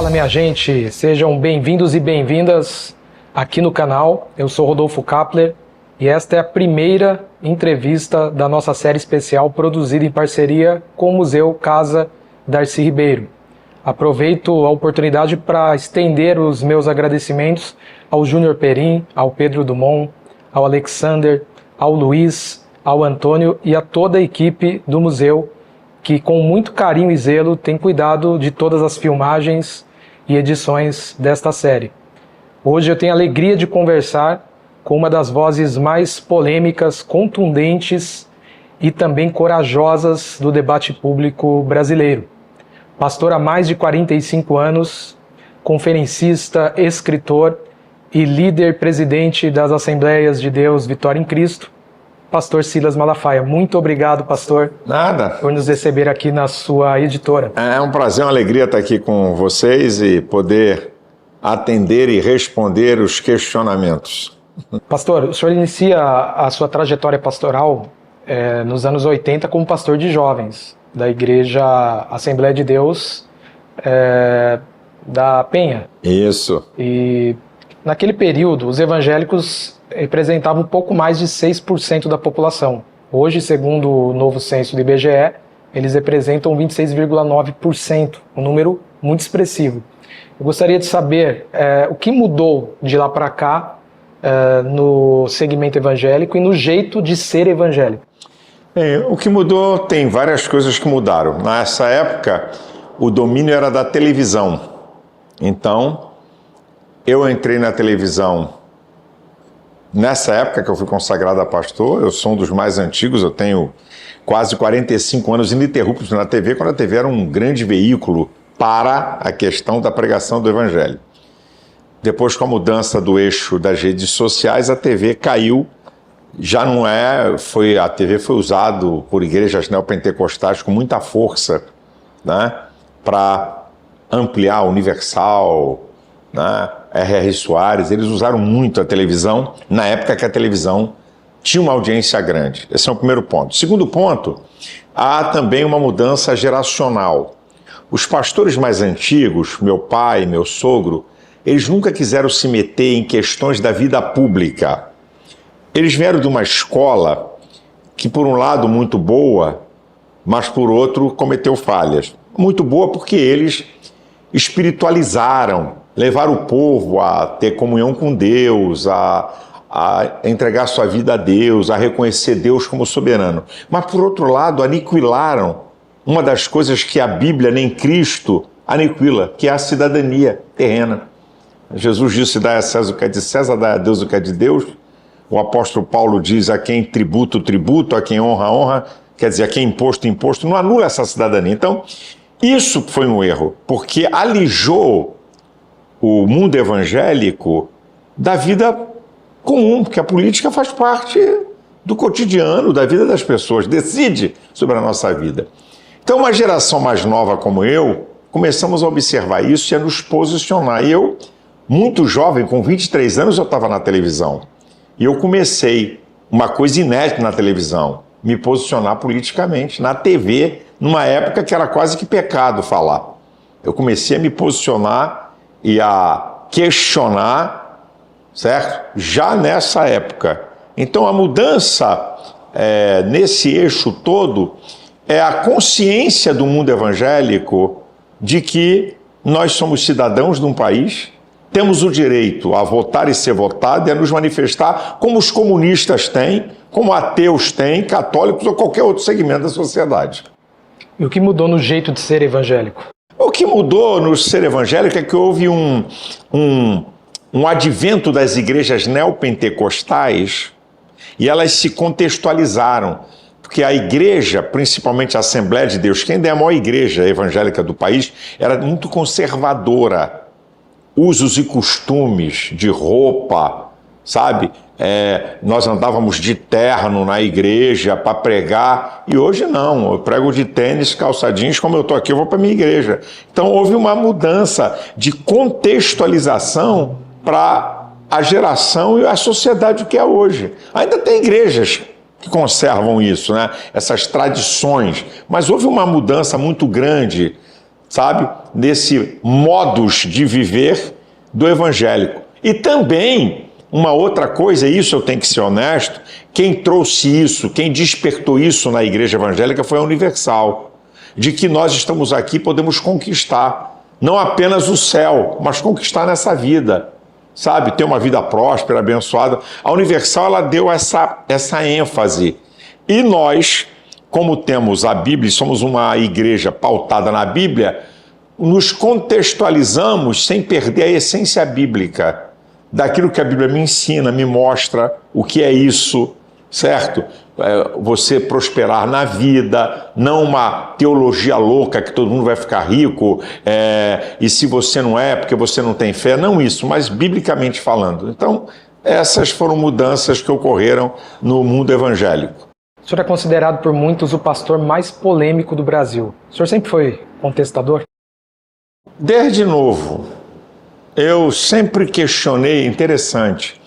Fala, minha gente, sejam bem-vindos e bem-vindas aqui no canal. Eu sou Rodolfo Kapler e esta é a primeira entrevista da nossa série especial produzida em parceria com o Museu Casa Darcy Ribeiro. Aproveito a oportunidade para estender os meus agradecimentos ao Júnior Perim, ao Pedro Dumont, ao Alexander, ao Luiz, ao Antônio e a toda a equipe do museu que com muito carinho e zelo tem cuidado de todas as filmagens e edições desta série. Hoje eu tenho a alegria de conversar com uma das vozes mais polêmicas, contundentes e também corajosas do debate público brasileiro. Pastor há mais de 45 anos, conferencista, escritor e líder presidente das Assembleias de Deus Vitória em Cristo, Pastor Silas Malafaia. Muito obrigado, pastor. Nada. Por nos receber aqui na sua editora. É um prazer, uma alegria estar aqui com vocês e poder atender e responder os questionamentos. Pastor, o senhor inicia a sua trajetória pastoral nos anos 80 como pastor de jovens da Igreja Assembleia de Deus da Penha. Isso. E naquele período, os evangélicos representavam um pouco mais de 6% da população. Hoje, segundo o novo censo do IBGE, eles representam 26,9%, um número muito expressivo. Eu gostaria de saber o que mudou de lá para cá no segmento evangélico e no jeito de ser evangélico. O que mudou, tem várias coisas que mudaram. Nessa época, o domínio era da televisão. Então, eu entrei na televisão nessa época que eu fui consagrado a pastor. Eu sou um dos mais antigos, eu tenho quase 45 anos ininterruptos na TV, quando a TV era um grande veículo para a questão da pregação do evangelho. Depois, com a mudança do eixo das redes sociais, a TV caiu, já não é, a TV foi usado por igrejas neopentecostais com muita força, né, para ampliar Universal, né, R.R. Soares, eles usaram muito a televisão, na época que a televisão tinha uma audiência grande. Esse é o primeiro ponto. Segundo ponto, há também uma mudança geracional. Os pastores mais antigos, meu pai, meu sogro, eles nunca quiseram se meter em questões da vida pública. Eles vieram de uma escola que, por um lado, muito boa, mas, por outro, cometeu falhas. Muito boa porque eles espiritualizaram, levaram o povo a ter comunhão com Deus, a entregar sua vida a Deus, a reconhecer Deus como soberano. Mas, por outro lado, aniquilaram uma das coisas que a Bíblia, nem Cristo, aniquila, que é a cidadania terrena. Jesus disse: dá a César o que é de César, dá a Deus o que é de Deus. O apóstolo Paulo diz: a quem tributo, tributo, a quem honra, honra. Quer dizer, a quem imposto, imposto. Não anula essa cidadania. Então, isso foi um erro, porque alijou o mundo evangélico da vida comum, porque a política faz parte do cotidiano, da vida das pessoas, decide sobre a nossa vida. Então, uma geração mais nova como eu, começamos a observar isso e a nos posicionar. E eu, muito jovem, com 23 anos, eu estava na televisão. E eu comecei uma coisa inédita na televisão, me posicionar politicamente, na TV, numa época que era quase que pecado falar. Eu comecei a me posicionar e a questionar, certo? Já nessa época. Então a mudança nesse eixo todo é a consciência do mundo evangélico de que nós somos cidadãos de um país, temos o direito a votar e ser votado e a nos manifestar como os comunistas têm, como ateus têm, católicos ou qualquer outro segmento da sociedade. E o que mudou no jeito de ser evangélico? O que mudou no ser evangélico é que houve um advento das igrejas neopentecostais e elas se contextualizaram, porque a igreja, principalmente a Assembleia de Deus, que ainda é a maior igreja evangélica do país, era muito conservadora. Usos e costumes de roupa, sabe? Nós andávamos de terno na igreja para pregar, e hoje não, eu prego de tênis, calça jeans, como eu estou aqui, eu vou para a minha igreja. Então houve uma mudança de contextualização para a geração e a sociedade que é hoje. Ainda tem igrejas que conservam isso, né? Essas tradições, mas houve uma mudança muito grande, sabe? nesse modus de viver do evangélico. E também, uma outra coisa, isso eu tenho que ser honesto, quem trouxe isso, quem despertou isso na igreja evangélica foi a Universal, de que nós estamos aqui, podemos conquistar, não apenas o céu, mas conquistar nessa vida, sabe? Ter uma vida próspera, abençoada. A Universal, ela deu essa ênfase. E nós, como temos a Bíblia, somos uma igreja pautada na Bíblia, nos contextualizamos sem perder a essência bíblica, daquilo que a Bíblia me ensina, me mostra o que é isso, certo? Você prosperar na vida, não uma teologia louca que todo mundo vai ficar rico, e se você não é, porque você não tem fé, não isso, mas biblicamente falando. Então, essas foram mudanças que ocorreram no mundo evangélico. O senhor é considerado por muitos o pastor mais polêmico do Brasil. O senhor sempre foi contestador? Desde novo, eu sempre questionei, interessante,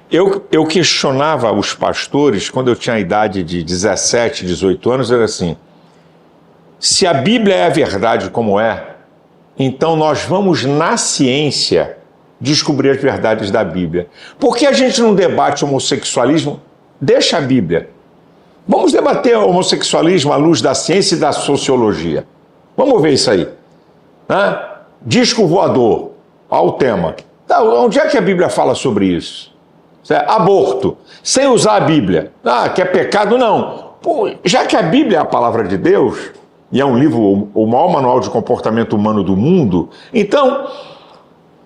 eu questionava os pastores, quando eu tinha a idade de 17, 18 anos, era assim, se a Bíblia é a verdade como é, então nós vamos na ciência descobrir as verdades da Bíblia. Por que a gente não debate homossexualismo? Deixa a Bíblia. Vamos debater o homossexualismo à luz da ciência e da sociologia. Vamos ver isso aí. Disco voador, ao tema. Onde é que a Bíblia fala sobre isso? Aborto, sem usar a Bíblia. Que é pecado? Não. Pô, já que a Bíblia é a palavra de Deus, e é um livro, o maior manual de comportamento humano do mundo, então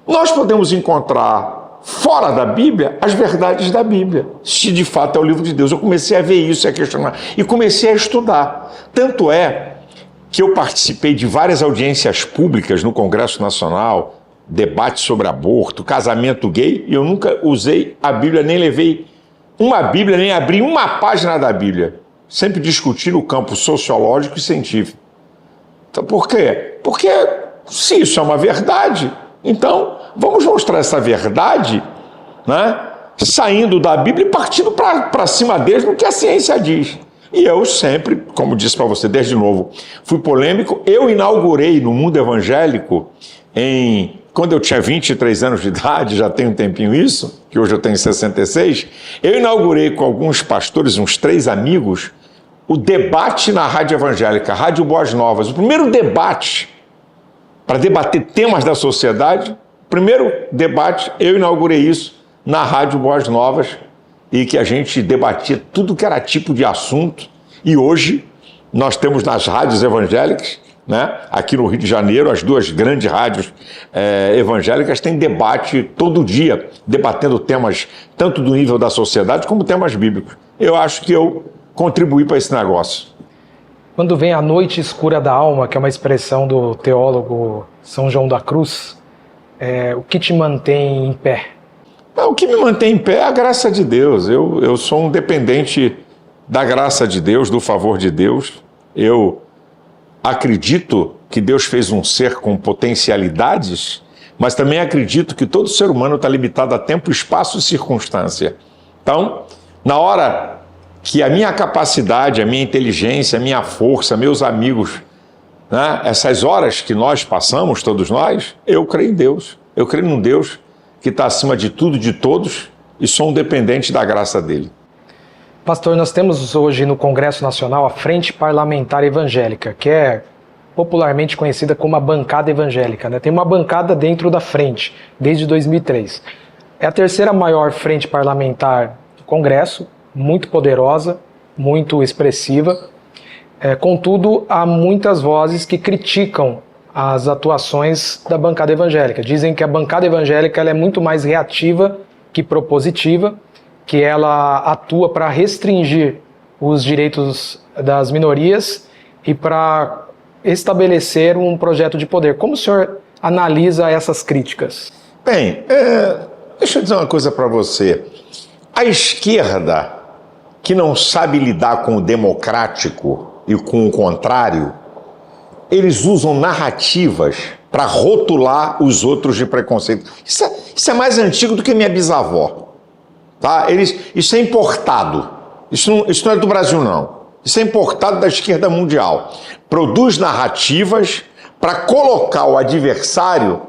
nós podemos encontrar fora da Bíblia as verdades da Bíblia, se de fato é o livro de Deus. Eu comecei a ver isso, a questionar, e comecei a estudar. Tanto é que eu participei de várias audiências públicas no Congresso Nacional, debate sobre aborto, casamento gay, e eu nunca usei a Bíblia, nem levei uma Bíblia, nem abri uma página da Bíblia. Sempre discuti no campo sociológico e científico. Então, por quê? Porque se isso é uma verdade, então vamos mostrar essa verdade, saindo da Bíblia e partindo para cima deles no que a ciência diz. E eu sempre, como disse para você desde novo, fui polêmico. Eu inaugurei no mundo evangélico, quando eu tinha 23 anos de idade, já tem um tempinho isso, que hoje eu tenho 66, eu inaugurei com alguns pastores, uns 3 amigos, o debate na rádio evangélica, Rádio Boas Novas. O primeiro debate para debater temas da sociedade, primeiro debate, eu inaugurei isso na Rádio Boas Novas, e que a gente debatia tudo que era tipo de assunto. E hoje nós temos nas rádios evangélicas, aqui no Rio de Janeiro, as 2 grandes rádios evangélicas têm debate todo dia, debatendo temas tanto do nível da sociedade como temas bíblicos. Eu acho que eu contribuí para esse negócio. Quando vem a noite escura da alma, que é uma expressão do teólogo São João da Cruz, o que te mantém em pé? O que me mantém em pé é a graça de Deus. Eu sou um dependente da graça de Deus, do favor de Deus. Eu acredito que Deus fez um ser com potencialidades, mas também acredito que todo ser humano está limitado a tempo, espaço e circunstância. Então, na hora que a minha capacidade, a minha inteligência, a minha força, meus amigos, essas horas que nós passamos, todos nós, eu creio em Deus. Eu creio num Deus que está acima de tudo e de todos, e sou um dependente da graça dele. Pastor, nós temos hoje no Congresso Nacional a Frente Parlamentar Evangélica, que é popularmente conhecida como a bancada evangélica. Tem uma bancada dentro da frente, desde 2003. É a 3ª maior frente parlamentar do Congresso, muito poderosa, muito expressiva. Contudo, há muitas vozes que criticam as atuações da bancada evangélica. Dizem que a bancada evangélica ela é muito mais reativa que propositiva, que ela atua para restringir os direitos das minorias e para estabelecer um projeto de poder. Como o senhor analisa essas críticas? Bem, deixa eu dizer uma coisa para você. A esquerda, que não sabe lidar com o democrático e com o contrário, eles usam narrativas para rotular os outros de preconceito. Isso é mais antigo do que minha bisavó. Isso é importado. Isso não é do Brasil, não. Isso é importado da esquerda mundial. Produz narrativas para colocar o adversário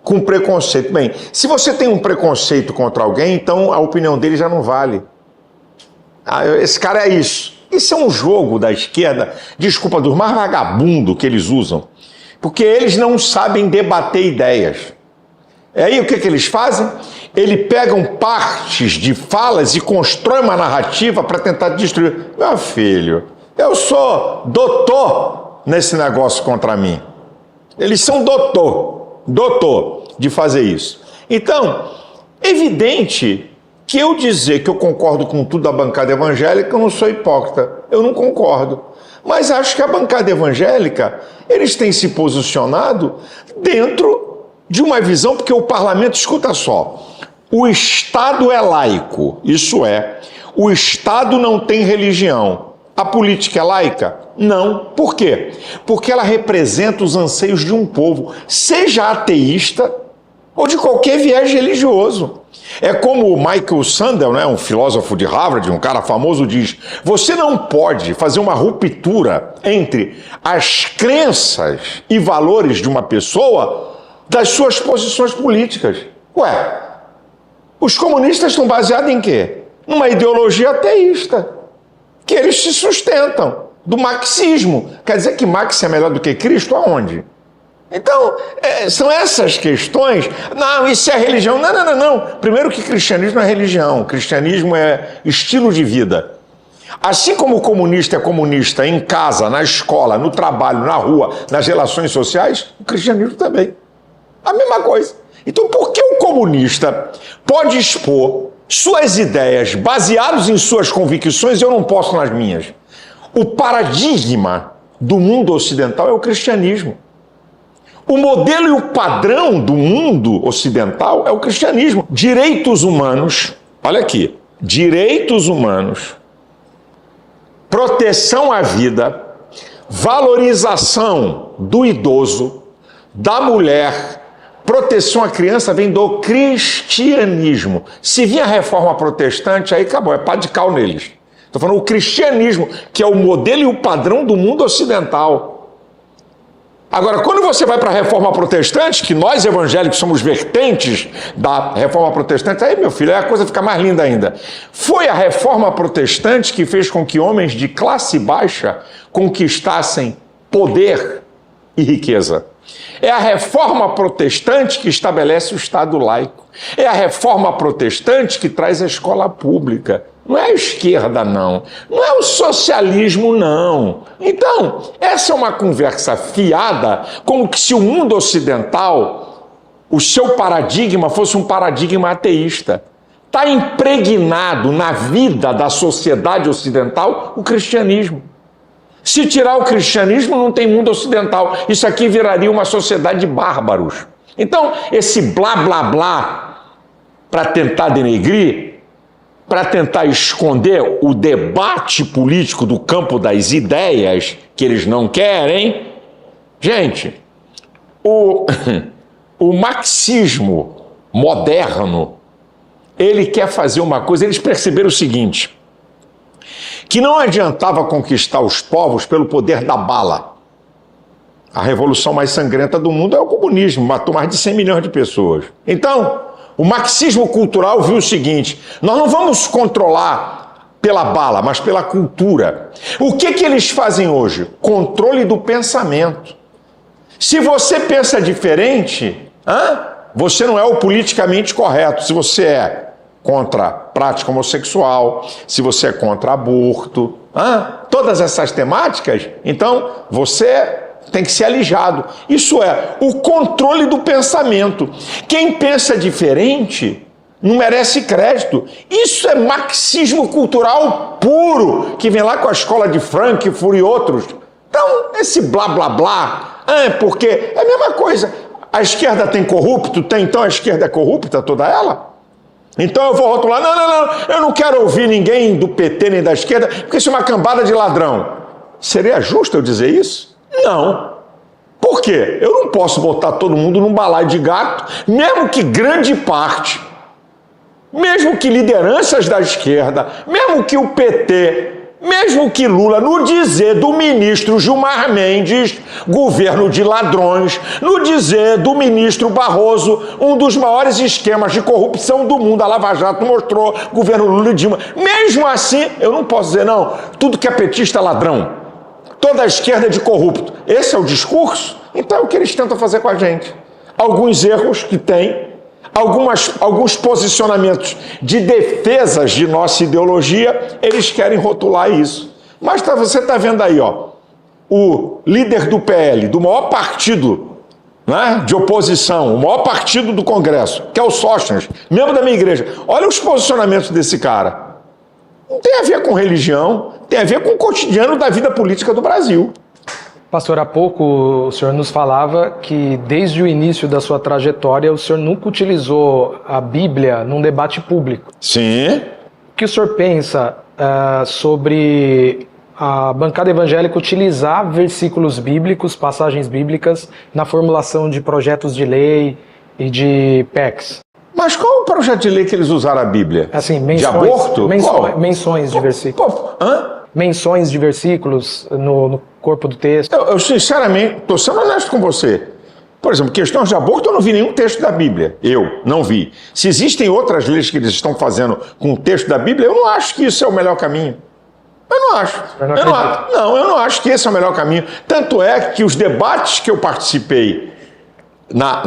com preconceito. Bem, se você tem um preconceito contra alguém, então a opinião dele já não vale. Esse cara é isso. Isso é um jogo da esquerda, desculpa, dos mais vagabundos que eles usam, porque eles não sabem debater ideias. E aí o que eles fazem? Eles pegam partes de falas e constroem uma narrativa para tentar destruir. Meu filho, eu sou doutor nesse negócio contra mim. Eles são doutor de fazer isso. Então, evidente que eu dizer que eu concordo com tudo da bancada evangélica, eu não sou hipócrita, eu não concordo. Mas acho que a bancada evangélica, eles têm se posicionado dentro de uma visão, porque o parlamento, escuta só, o Estado é laico, isso é, o Estado não tem religião. A política é laica? Não. Por quê? Porque ela representa os anseios de um povo, seja ateísta ou de qualquer viés religioso. É como o Michael Sandel, né, um filósofo de Harvard, um cara famoso, diz: você não pode fazer uma ruptura entre as crenças e valores de uma pessoa das suas posições políticas. Ué, os comunistas estão baseados em quê? Numa ideologia ateísta, que eles se sustentam, do marxismo. Quer dizer que Marx é melhor do que Cristo? Aonde? Então, são essas questões. Não, isso é religião. Não. Primeiro que cristianismo é religião. Cristianismo é estilo de vida. Assim como o comunista é comunista em casa, na escola, no trabalho, na rua, nas relações sociais, o cristianismo também. A mesma coisa. Então, por que o comunista pode expor suas ideias baseadas em suas convicções e eu não posso nas minhas? O paradigma do mundo ocidental é o cristianismo. O modelo e o padrão do mundo ocidental é o cristianismo. Direitos humanos, olha aqui, direitos humanos, proteção à vida, valorização do idoso, da mulher, proteção à criança vem do cristianismo. Se vir a reforma protestante, aí acabou, é pá de cal neles. Estou falando o cristianismo, que é o modelo e o padrão do mundo ocidental. Agora, quando você vai para a reforma protestante, que nós evangélicos somos vertentes da reforma protestante, aí, meu filho, aí a coisa fica mais linda ainda. Foi a reforma protestante que fez com que homens de classe baixa conquistassem poder e riqueza. É a reforma protestante que estabelece o Estado laico. É a reforma protestante que traz a escola pública. Não é a esquerda, não. Não é o socialismo, não. Então, essa é uma conversa fiada, como que se o mundo ocidental, o seu paradigma fosse um paradigma ateísta. Está impregnado na vida da sociedade ocidental o cristianismo. Se tirar o cristianismo, não tem mundo ocidental. Isso aqui viraria uma sociedade de bárbaros. Então, esse blá, blá, blá, para tentar denegrir, para tentar esconder o debate político do campo das ideias que eles não querem. Gente, o marxismo moderno, ele quer fazer uma coisa, eles perceberam o seguinte, que não adiantava conquistar os povos pelo poder da bala. A revolução mais sangrenta do mundo é o comunismo, matou mais de 100 milhões de pessoas. Então, o marxismo cultural viu o seguinte, nós não vamos controlar pela bala, mas pela cultura. O que eles fazem hoje? Controle do pensamento. Se você pensa diferente, você não é o politicamente correto. Se você é contra a prática homossexual, se você é contra aborto, todas essas temáticas, então você tem que ser alijado. Isso é o controle do pensamento. Quem pensa diferente não merece crédito. Isso é marxismo cultural puro, que vem lá com a escola de Frankfurt e outros. Então, esse blá, blá, blá, porque é a mesma coisa. A esquerda tem corrupto? Tem, então a esquerda é corrupta, toda ela? Então eu vou rotular, não, eu não quero ouvir ninguém do PT nem da esquerda, porque isso é uma cambada de ladrão. Seria justo eu dizer isso? Não. Por quê? Eu não posso botar todo mundo num balaio de gato, mesmo que grande parte, mesmo que lideranças da esquerda, mesmo que o PT Mesmo que Lula, no dizer do ministro Gilmar Mendes, governo de ladrões, no dizer do ministro Barroso, um dos maiores esquemas de corrupção do mundo, a Lava Jato mostrou, governo Lula e Dilma. Mesmo assim, eu não posso dizer, não, tudo que é petista é ladrão, toda a esquerda é de corrupto. Esse é o discurso? Então é o que eles tentam fazer com a gente. Alguns erros que tem, alguns posicionamentos de defesas de nossa ideologia, eles querem rotular isso. Mas você está vendo aí, ó, o líder do PL, do maior partido, né, de oposição, o maior partido do Congresso, que é o Sóstenes, membro da minha igreja. Olha os posicionamentos desse cara. Não tem a ver com religião, tem a ver com o cotidiano da vida política do Brasil. Pastor, há pouco o senhor nos falava que desde o início da sua trajetória o senhor nunca utilizou a Bíblia num debate público. Sim. O que o senhor pensa sobre a bancada evangélica utilizar versículos bíblicos, passagens bíblicas, na formulação de projetos de lei e de PECs? Mas qual o projeto de lei que eles usaram a Bíblia? Assim, menções, de aborto? Menções de versículos. Menções de versículos no corpo do texto. Eu sinceramente, estou sendo honesto com você. Por exemplo, questões de aborto, eu não vi nenhum texto da Bíblia. Eu não vi. Se existem outras leis que eles estão fazendo com o texto da Bíblia, eu não acho que isso é o melhor caminho. Eu não acho. Eu não acho que esse é o melhor caminho. Tanto é que os debates que eu participei na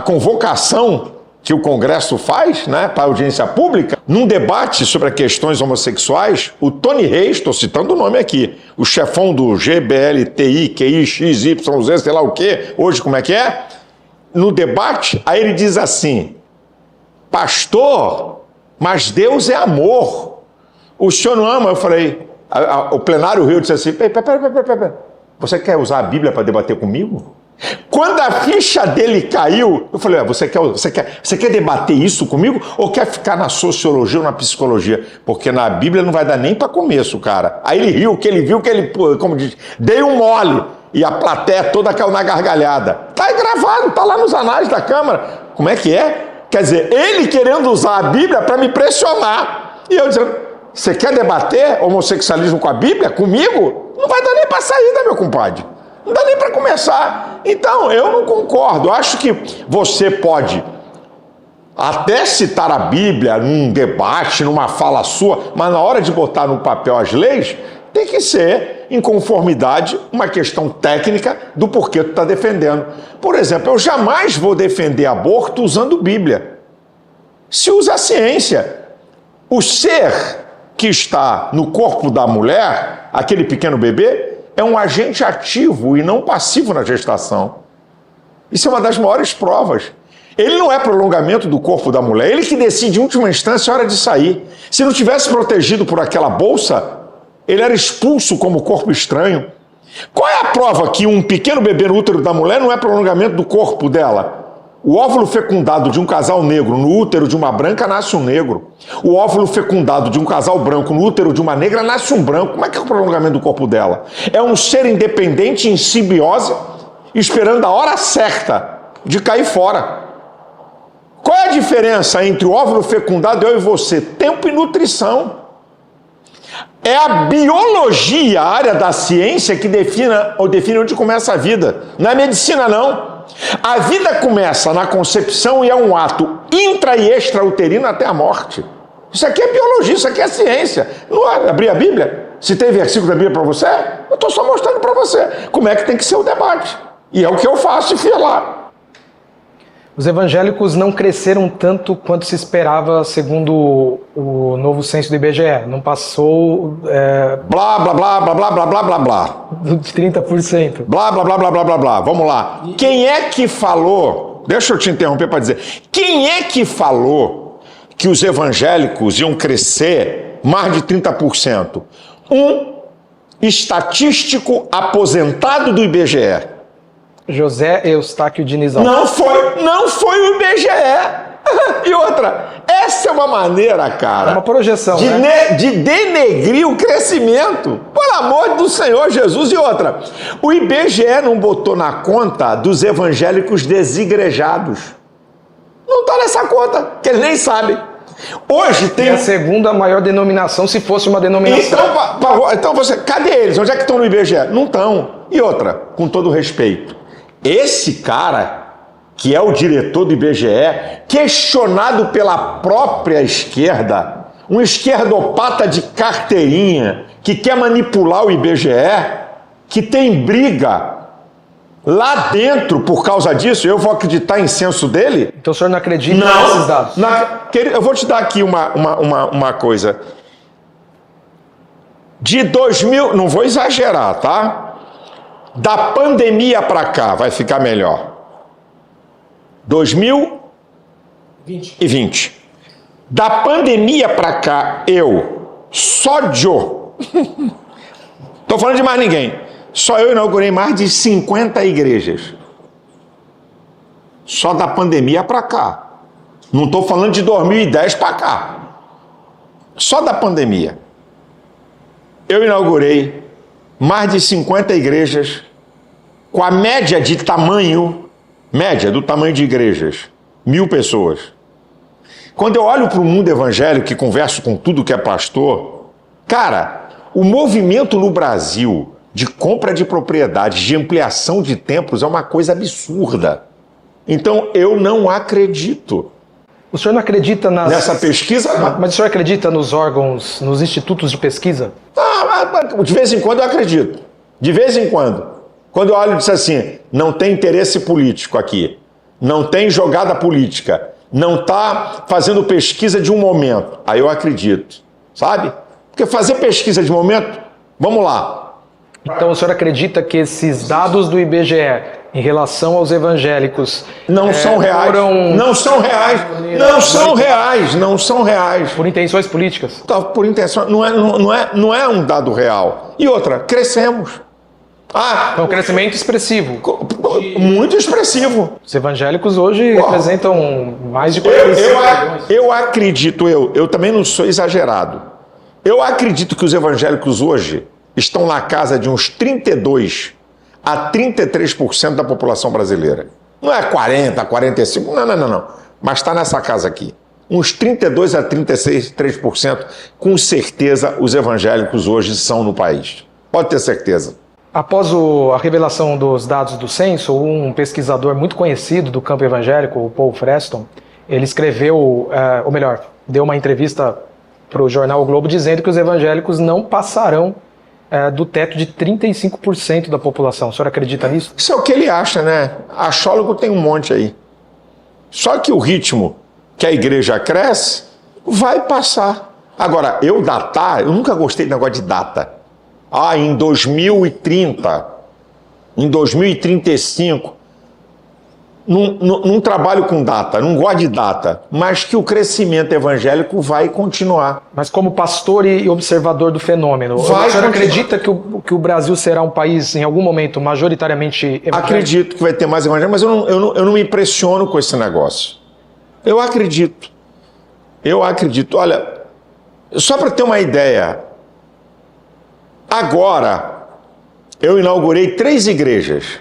convocação que o Congresso faz, né, para audiência pública, num debate sobre as questões homossexuais, o Tony Reis, estou citando o nome aqui, o chefão do GBLTI, QI, XYZ, sei lá o quê, hoje como é que é? No debate, aí ele diz assim, pastor, mas Deus é amor, o senhor não ama? Eu falei, o plenário riu e disse assim, pera, você quer usar a Bíblia para debater comigo? Quando a ficha dele caiu, eu falei, você quer debater isso comigo ou quer ficar na sociologia ou na psicologia? Porque na Bíblia não vai dar nem para começo, cara. Aí ele riu, que ele viu que ele, como diz, dei um mole e a plateia toda caiu na gargalhada. Tá aí gravado, tá lá nos anais da Câmara. Como é que é? Quer dizer, ele querendo usar a Bíblia para me pressionar. E eu dizendo, você quer debater homossexualismo com a Bíblia? Comigo? Não vai dar nem para saída, meu compadre. Não dá nem para começar. Então, eu não concordo. Eu acho que você pode até citar a Bíblia num debate, numa fala sua, mas na hora de botar no papel as leis, tem que ser em conformidade uma questão técnica do porquê tu está defendendo. Por exemplo, eu jamais vou defender aborto usando Bíblia. Se usa a ciência. O ser que está no corpo da mulher, aquele pequeno bebê, é um agente ativo e não passivo na gestação. Isso é uma das maiores provas. Ele não é prolongamento do corpo da mulher, ele que decide em última instância a hora de sair. Se não tivesse protegido por aquela bolsa, ele era expulso como corpo estranho. Qual é a prova que um pequeno bebê no útero da mulher não é prolongamento do corpo dela? O óvulo fecundado de um casal negro no útero de uma branca nasce um negro. O óvulo fecundado de um casal branco no útero de uma negra nasce um branco. Como é que é o prolongamento do corpo dela? É um ser independente em simbiose, esperando a hora certa de cair fora. Qual é a diferença entre o óvulo fecundado, eu e você? Tempo e nutrição. É a biologia, a área da ciência, que define onde começa a vida. Não é medicina, não. A vida começa na concepção e é um ato intra e extrauterino até a morte. Isso aqui é biologia, isso aqui é ciência. Não é abrir a Bíblia? Se tem versículo da Bíblia para você, eu estou só mostrando para você como é que tem que ser o debate. E é o que eu faço e fiz lá. Os evangélicos não cresceram tanto quanto se esperava, segundo o novo censo do IBGE. Não passou... Blá, blá, blá, blá, blá, blá, blá, blá, blá. De 30%. Blá, blá, blá, blá, blá, blá, blá. Vamos lá. Quem é que falou... Deixa eu te interromper para dizer. Quem é que falou que os evangélicos iam crescer mais de 30%? Um estatístico aposentado do IBGE. José Eustáquio Dinizão. Não foi o IBGE. E outra, essa é uma maneira, cara... É uma projeção, de denegrir o crescimento. Pelo amor do Senhor Jesus. E outra, o IBGE não botou na conta dos evangélicos desigrejados. Não está nessa conta, que eles nem sabem. Hoje tem... É a segunda maior denominação, se fosse uma denominação. Então você, cadê eles? Onde é que estão no IBGE? Não estão. E outra, com todo respeito, esse cara, que é o diretor do IBGE, questionado pela própria esquerda, um esquerdopata de carteirinha, que quer manipular o IBGE, que tem briga lá dentro por causa disso, eu vou acreditar em censo dele? Então o senhor não acredita nesses dados? Eu vou te dar aqui uma coisa. De 2000, não vou exagerar, tá? Da pandemia para cá, vai ficar melhor. 2020. Da pandemia para cá, só Joe, tô falando de mais ninguém, só eu inaugurei mais de 50 igrejas. Só da pandemia para cá. Não estou falando de 2010 para cá. Só da pandemia. Eu inaugurei mais de 50 igrejas com a média do tamanho de igrejas, 1.000 pessoas. Quando eu olho para o mundo evangélico e converso com tudo que é pastor, cara, o movimento no Brasil de compra de propriedades, de ampliação de templos é uma coisa absurda. Então eu não acredito. O senhor não acredita nessa pesquisa? Mas o senhor acredita nos órgãos, nos institutos de pesquisa? De vez em quando eu acredito. De vez em quando. Quando eu olho e digo assim, não tem interesse político aqui, não tem jogada política, não está fazendo pesquisa de um momento, aí eu acredito, sabe? Porque fazer pesquisa de momento, vamos lá. Então o senhor acredita que esses dados do IBGE em relação aos evangélicos não são reais, não são reais. Por intenções políticas? Por intenções, não é um dado real. E outra, crescemos. É um crescimento expressivo. Muito expressivo. Os evangélicos hoje representam mais de 45 milhões. Eu acredito, eu também não sou exagerado. Eu acredito que os evangélicos hoje estão na casa de uns 32 a 33% da população brasileira. Não é 40, 45, não. Mas está nessa casa aqui. Uns 32 a 33%, com certeza, os evangélicos hoje são no país. Pode ter certeza. Após a revelação dos dados do censo, um pesquisador muito conhecido do campo evangélico, o Paul Freston, ele escreveu, ou melhor, deu uma entrevista para o jornal O Globo dizendo que os evangélicos não passarão do teto de 35% da população. O senhor acredita nisso? Isso é o que ele acha, né? Achólogo tem um monte aí. Só que o ritmo que a igreja cresce vai passar. Agora, eu nunca gostei do negócio de data. Em 2030, em 2035, não trabalho com data, não gosto de data, mas que o crescimento evangélico vai continuar. Mas como pastor e observador do fenômeno, o senhor acredita que o Brasil será um país, em algum momento, majoritariamente evangélico? Acredito que vai ter mais evangélico, mas eu não me impressiono com esse negócio. Eu acredito. Olha, só para ter uma ideia, agora eu inaugurei 3 igrejas.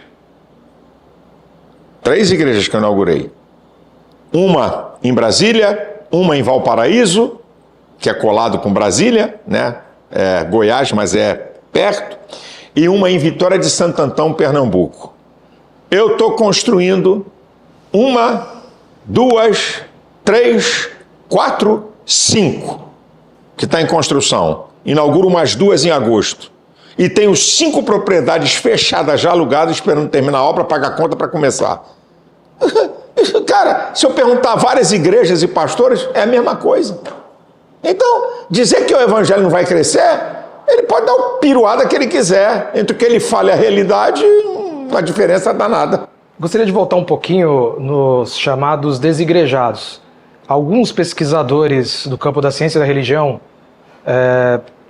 3 igrejas que eu inaugurei. Uma em Brasília, uma em Valparaíso, que é colado com Brasília, né? É Goiás, mas é perto, e uma em Vitória de Santo Antão, Pernambuco. Eu estou construindo 1, 2, 3, 4, 5, que está em construção. Inauguro umas 2 em agosto. E tenho 5 propriedades fechadas, já alugadas, esperando terminar a obra, pagar a conta para começar. Cara, se eu perguntar a várias igrejas e pastores, é a mesma coisa. Então, dizer que o evangelho não vai crescer, ele pode dar o piruada que ele quiser. Entre o que ele fala e a realidade, a diferença dá nada. Gostaria de voltar um pouquinho nos chamados desigrejados. Alguns pesquisadores do campo da ciência e da religião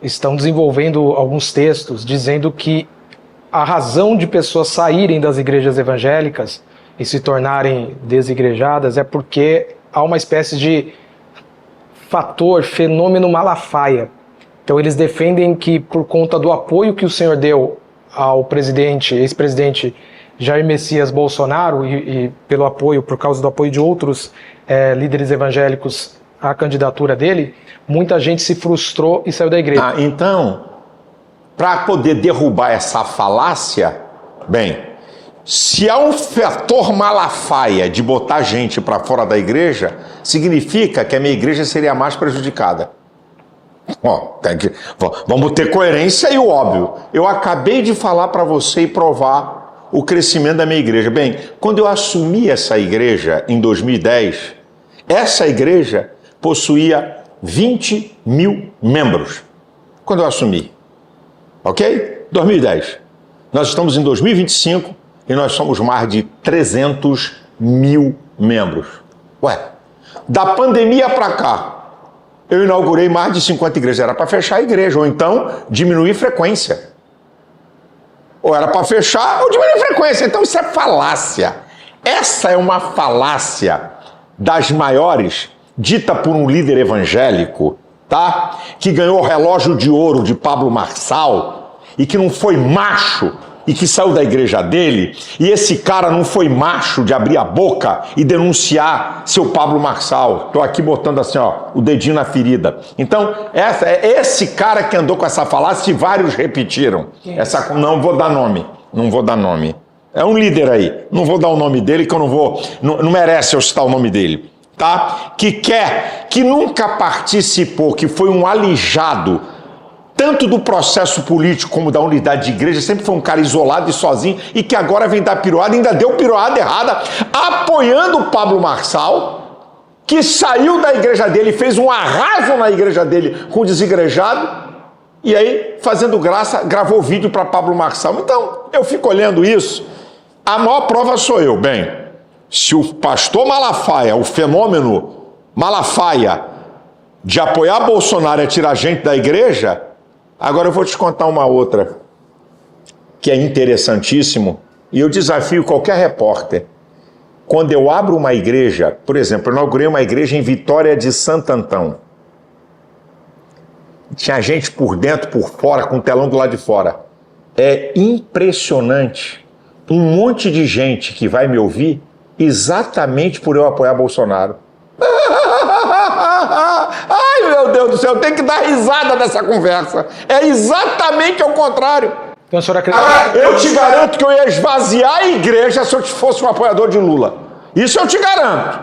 estão desenvolvendo alguns textos dizendo que a razão de pessoas saírem das igrejas evangélicas e se tornarem desigrejadas é porque há uma espécie de fenômeno Malafaia. Então eles defendem que por conta do apoio que o senhor deu ao ex-presidente Jair Messias Bolsonaro e pelo apoio, por causa do apoio de outros líderes evangélicos a candidatura dele, muita gente se frustrou e saiu da igreja. Então, para poder derrubar essa falácia, bem, se há um fator malafaia de botar gente para fora da igreja, significa que a minha igreja seria mais prejudicada. Vamos ter coerência e o óbvio. Eu acabei de falar para você e provar o crescimento da minha igreja. Bem, quando eu assumi essa igreja em 2010, essa igreja possuía 20 mil membros. Quando eu assumi. Ok? 2010. Nós estamos em 2025 e nós somos mais de 300 mil membros. Ué, da pandemia para cá, eu inaugurei mais de 50 igrejas. Era para fechar a igreja, ou então diminuir frequência. Ou era para fechar ou diminuir frequência. Então isso é falácia. Essa é uma falácia das maiores, dita por um líder evangélico, tá? Que ganhou o relógio de ouro de Pablo Marçal e que não foi macho e que saiu da igreja dele, e esse cara não foi macho de abrir a boca e denunciar seu Pablo Marçal. Tô aqui botando assim, ó, o dedinho na ferida. Então, esse cara que andou com essa falácia, e vários repetiram. Não vou dar nome. É um líder aí. Não vou dar o nome dele, que eu não merece eu citar o nome dele. Tá? Que nunca participou, que foi um alijado tanto do processo político como da unidade de igreja, sempre foi um cara isolado e sozinho, e que agora vem dar piruada, ainda deu piruada errada, apoiando o Pablo Marçal, que saiu da igreja dele, fez um arraso na igreja dele com o desigrejado, e aí, fazendo graça, gravou vídeo para Pablo Marçal. Então, eu fico olhando isso, a maior prova sou eu. Bem, se o pastor Malafaia, o fenômeno Malafaia, de apoiar Bolsonaro e tirar gente da igreja, agora eu vou te contar uma outra, que é interessantíssimo, e eu desafio qualquer repórter. Quando eu abro uma igreja, por exemplo, eu inaugurei uma igreja em Vitória de Santo Antão. Tinha gente por dentro, por fora, com o telão do lado de fora. É impressionante. Um monte de gente que vai me ouvir exatamente por eu apoiar Bolsonaro. Ai, meu Deus do céu, eu tenho que dar risada dessa conversa. É exatamente ao contrário. Então, a senhora acredita... eu te garanto que eu ia esvaziar a igreja se eu fosse um apoiador de Lula. Isso eu te garanto.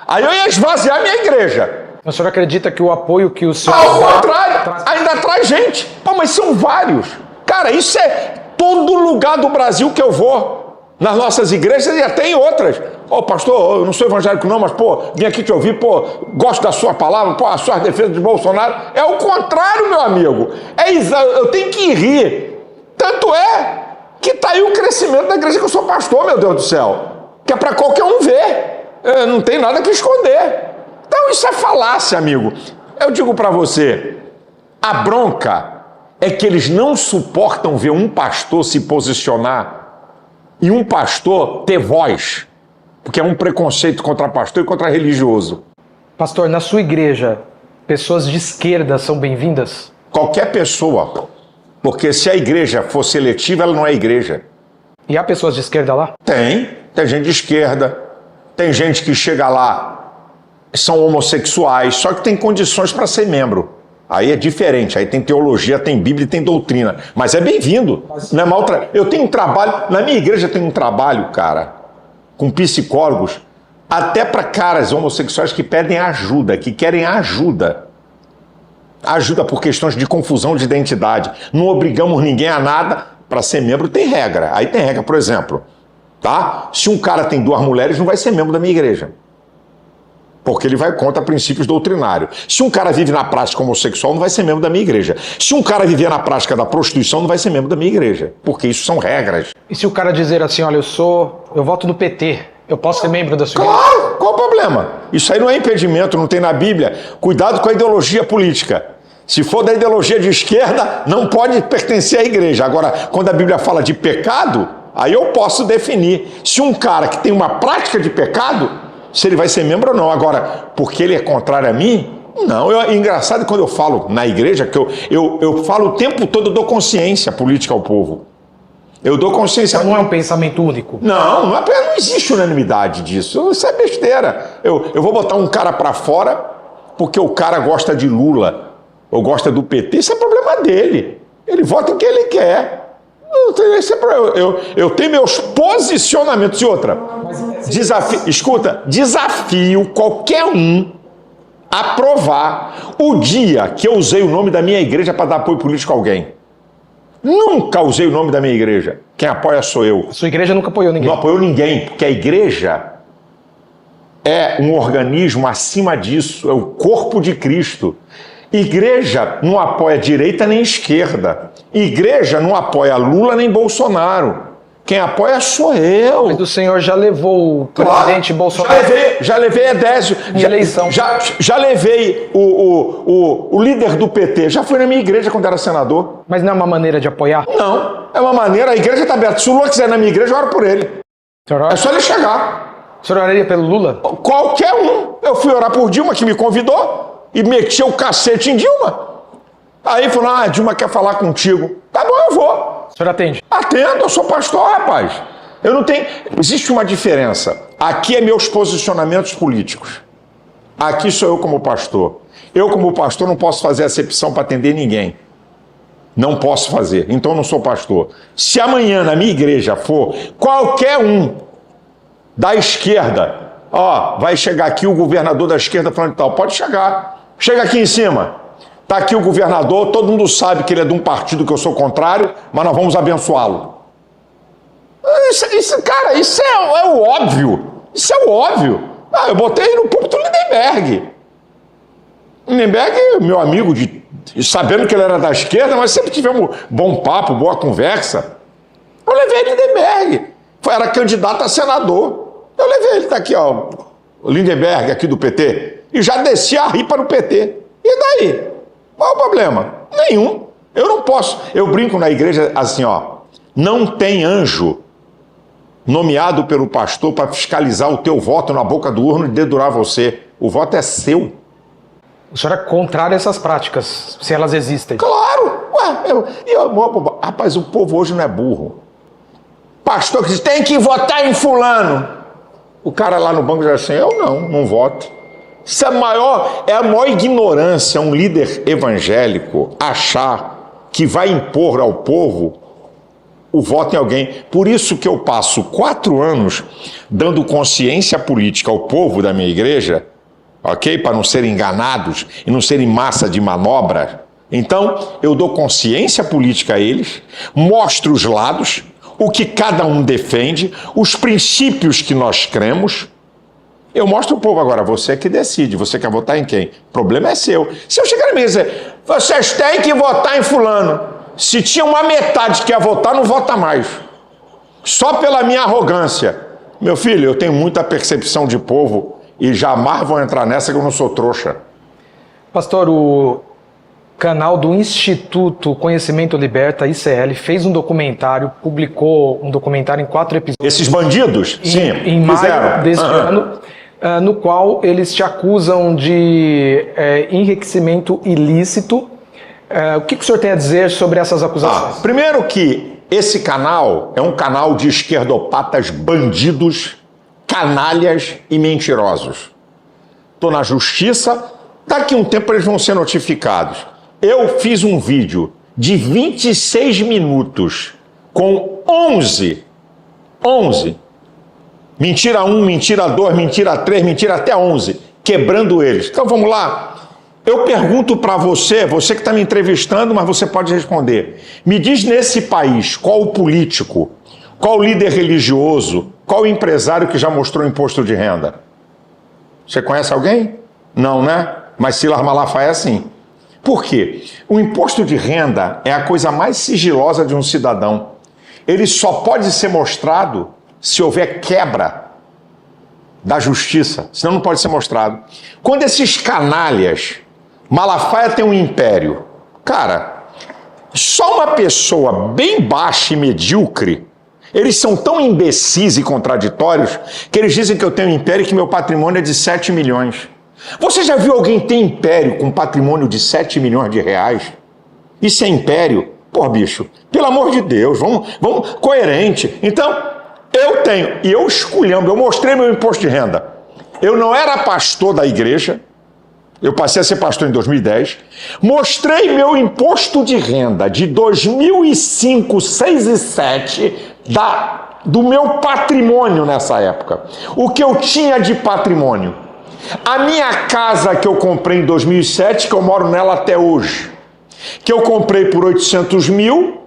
Aí eu ia esvaziar a minha igreja. Então, a senhora acredita que o apoio que o senhor... Ao contrário, ainda traz gente. Pô, mas são vários. Cara, isso é todo lugar do Brasil que eu vou. Nas nossas igrejas e até em outras. Ô, pastor, eu não sou evangélico não, mas, pô, vim aqui te ouvir, pô, gosto da sua palavra, pô, a sua defesa de Bolsonaro. É o contrário, meu amigo. Eu tenho que rir. Tanto é que tá aí o crescimento da igreja que eu sou pastor, meu Deus do céu. Que é para qualquer um ver. Não tem nada que esconder. Então isso é falácia, amigo. Eu digo para você, a bronca é que eles não suportam ver um pastor se posicionar e um pastor ter voz, porque é um preconceito contra pastor e contra religioso. Pastor, na sua igreja, pessoas de esquerda são bem-vindas? Qualquer pessoa, porque se a igreja for seletiva, ela não é igreja. E há pessoas de esquerda lá? Tem gente de esquerda, tem gente que chega lá, são homossexuais, só que tem condições para ser membro. Aí é diferente, aí tem teologia, tem Bíblia e tem doutrina. Mas é bem-vindo, não é mal. Eu tenho um trabalho, na minha igreja tem um trabalho, cara, com psicólogos, até para caras homossexuais que pedem ajuda, que querem ajuda. Ajuda por questões de confusão de identidade. Não obrigamos ninguém a nada. Para ser membro tem regra. Aí tem regra, por exemplo, tá? Se um cara tem 2 mulheres, não vai ser membro da minha igreja. Porque ele vai contra princípios doutrinários. Se um cara vive na prática homossexual, não vai ser membro da minha igreja. Se um cara viver na prática da prostituição, não vai ser membro da minha igreja. Porque isso são regras. E se o cara dizer assim, olha, eu voto no PT, eu posso ser membro da sua igreja? Claro, qual o problema? Isso aí não é impedimento, não tem na Bíblia. Cuidado com a ideologia política. Se for da ideologia de esquerda, não pode pertencer à igreja. Agora, quando a Bíblia fala de pecado, aí eu posso definir. Se um cara que tem uma prática de pecado, se ele vai ser membro ou não. Agora, porque ele é contrário a mim? Não. É engraçado quando eu falo na igreja, que eu falo o tempo todo, eu dou consciência política ao povo. Eu dou consciência... Não é um pensamento único? Não existe unanimidade disso. Isso é besteira. Eu vou botar um cara para fora porque o cara gosta de Lula ou gosta do PT, isso é problema dele. Ele vota em quem ele quer. Eu tenho meus posicionamentos. E outra, desafio qualquer um a provar o dia que eu usei o nome da minha igreja para dar apoio político a alguém. Nunca usei o nome da minha igreja. Quem apoia sou eu. A sua igreja nunca apoiou ninguém? Não apoiou ninguém, porque a igreja é um organismo acima disso, é o corpo de Cristo. Igreja não apoia direita nem esquerda. Igreja não apoia Lula nem Bolsonaro. Quem apoia sou eu. Mas o senhor já levou o presidente Bolsonaro... Já levei Edésio. Eleição. Já levei o líder do PT. Já foi na minha igreja quando era senador. Mas não é uma maneira de apoiar? Não. É uma maneira... A igreja está aberta. Se o Lula quiser ir na minha igreja, eu oro por ele. É só ele chegar. O senhor oraria pelo Lula? Qualquer um. Eu fui orar por Dilma, que me convidou, e metia o cacete em Dilma. Aí falou, Dilma quer falar contigo. Tá bom, eu vou. O senhor atende? Atendo, eu sou pastor, rapaz. Eu não tenho... Existe uma diferença. Aqui é meus posicionamentos políticos. Aqui sou eu como pastor. Eu como pastor não posso fazer acepção para atender ninguém. Não posso fazer. Então eu não sou pastor. Se amanhã na minha igreja for qualquer um da esquerda, vai chegar aqui o governador da esquerda falando tal, pode chegar. Chega aqui em cima. Está aqui o governador, todo mundo sabe que ele é de um partido que eu sou contrário, mas nós vamos abençoá-lo. Cara, isso é o óbvio. Isso é o óbvio. Eu botei no púlpito Lindenberg. Lindenberg, meu amigo, sabendo que ele era da esquerda, mas sempre tivemos bom papo, boa conversa. Eu levei Lindenberg. Era candidato a senador. Eu levei ele, tá aqui, o Lindenberg, aqui do PT, e já desci a ripa no PT. E daí? Qual é o problema? Nenhum. Eu não posso. Eu brinco na igreja assim, não tem anjo nomeado pelo pastor para fiscalizar o teu voto na boca do urno e dedurar você. O voto é seu. O senhor é contrário a essas práticas, se elas existem? Claro! Rapaz, o povo hoje não é burro. Pastor que diz, tem que votar em fulano. O cara lá no banco diz assim, eu não voto. Isso é a maior ignorância, um líder evangélico achar que vai impor ao povo o voto em alguém. Por isso que eu passo 4 anos dando consciência política ao povo da minha igreja, ok? Para não serem enganados e não serem massa de manobra. Então, eu dou consciência política a eles, mostro os lados, o que cada um defende, os princípios que nós cremos. Eu mostro ao povo agora, você que decide, você quer votar em quem? O problema é seu. Se eu chegar na minha e dizer, vocês têm que votar em fulano. Se tinha uma metade que ia votar, não vota mais. Só pela minha arrogância. Meu filho, eu tenho muita percepção de povo e jamais vou entrar nessa que eu não sou trouxa. Pastor, o canal do Instituto Conhecimento Liberta, ICL, fez um documentário, publicou um documentário em 4 episódios. Esses bandidos? Sim, em maio deste ano, no qual eles te acusam de enriquecimento ilícito. O que o senhor tem a dizer sobre essas acusações? Primeiro que esse canal é um canal de esquerdopatas bandidos, canalhas e mentirosos. Estou na justiça, daqui a um tempo eles vão ser notificados. Eu fiz um vídeo de 26 minutos com 11, mentira 1, mentira 2, mentira 3, mentira até 11, quebrando eles. Então vamos lá. Eu pergunto para você que está me entrevistando, mas você pode responder. Me diz nesse país qual o político, qual o líder religioso, qual o empresário que já mostrou imposto de renda? Você conhece alguém? Não, né? Mas Silas Malafaia é assim. Por quê? O imposto de renda é a coisa mais sigilosa de um cidadão. Ele só pode ser mostrado se houver quebra da justiça, senão não pode ser mostrado. Quando esses canalhas, Malafaia tem um império, cara, só uma pessoa bem baixa e medíocre, eles são tão imbecis e contraditórios que eles dizem que eu tenho um império e que meu patrimônio é de 7 milhões. Você já viu alguém ter império com patrimônio de 7 milhões de reais? Isso é império? Pô, bicho, pelo amor de Deus, vamos coerente. Então, eu tenho, e eu esculhambo, eu mostrei meu imposto de renda. Eu não era pastor da igreja, Eu passei a ser pastor em 2010. Mostrei meu imposto de renda de 2005, 6 e 7 do meu patrimônio nessa época. O que eu tinha de patrimônio. A minha casa que eu comprei em 2007, que eu moro nela até hoje, que eu comprei por 800 mil,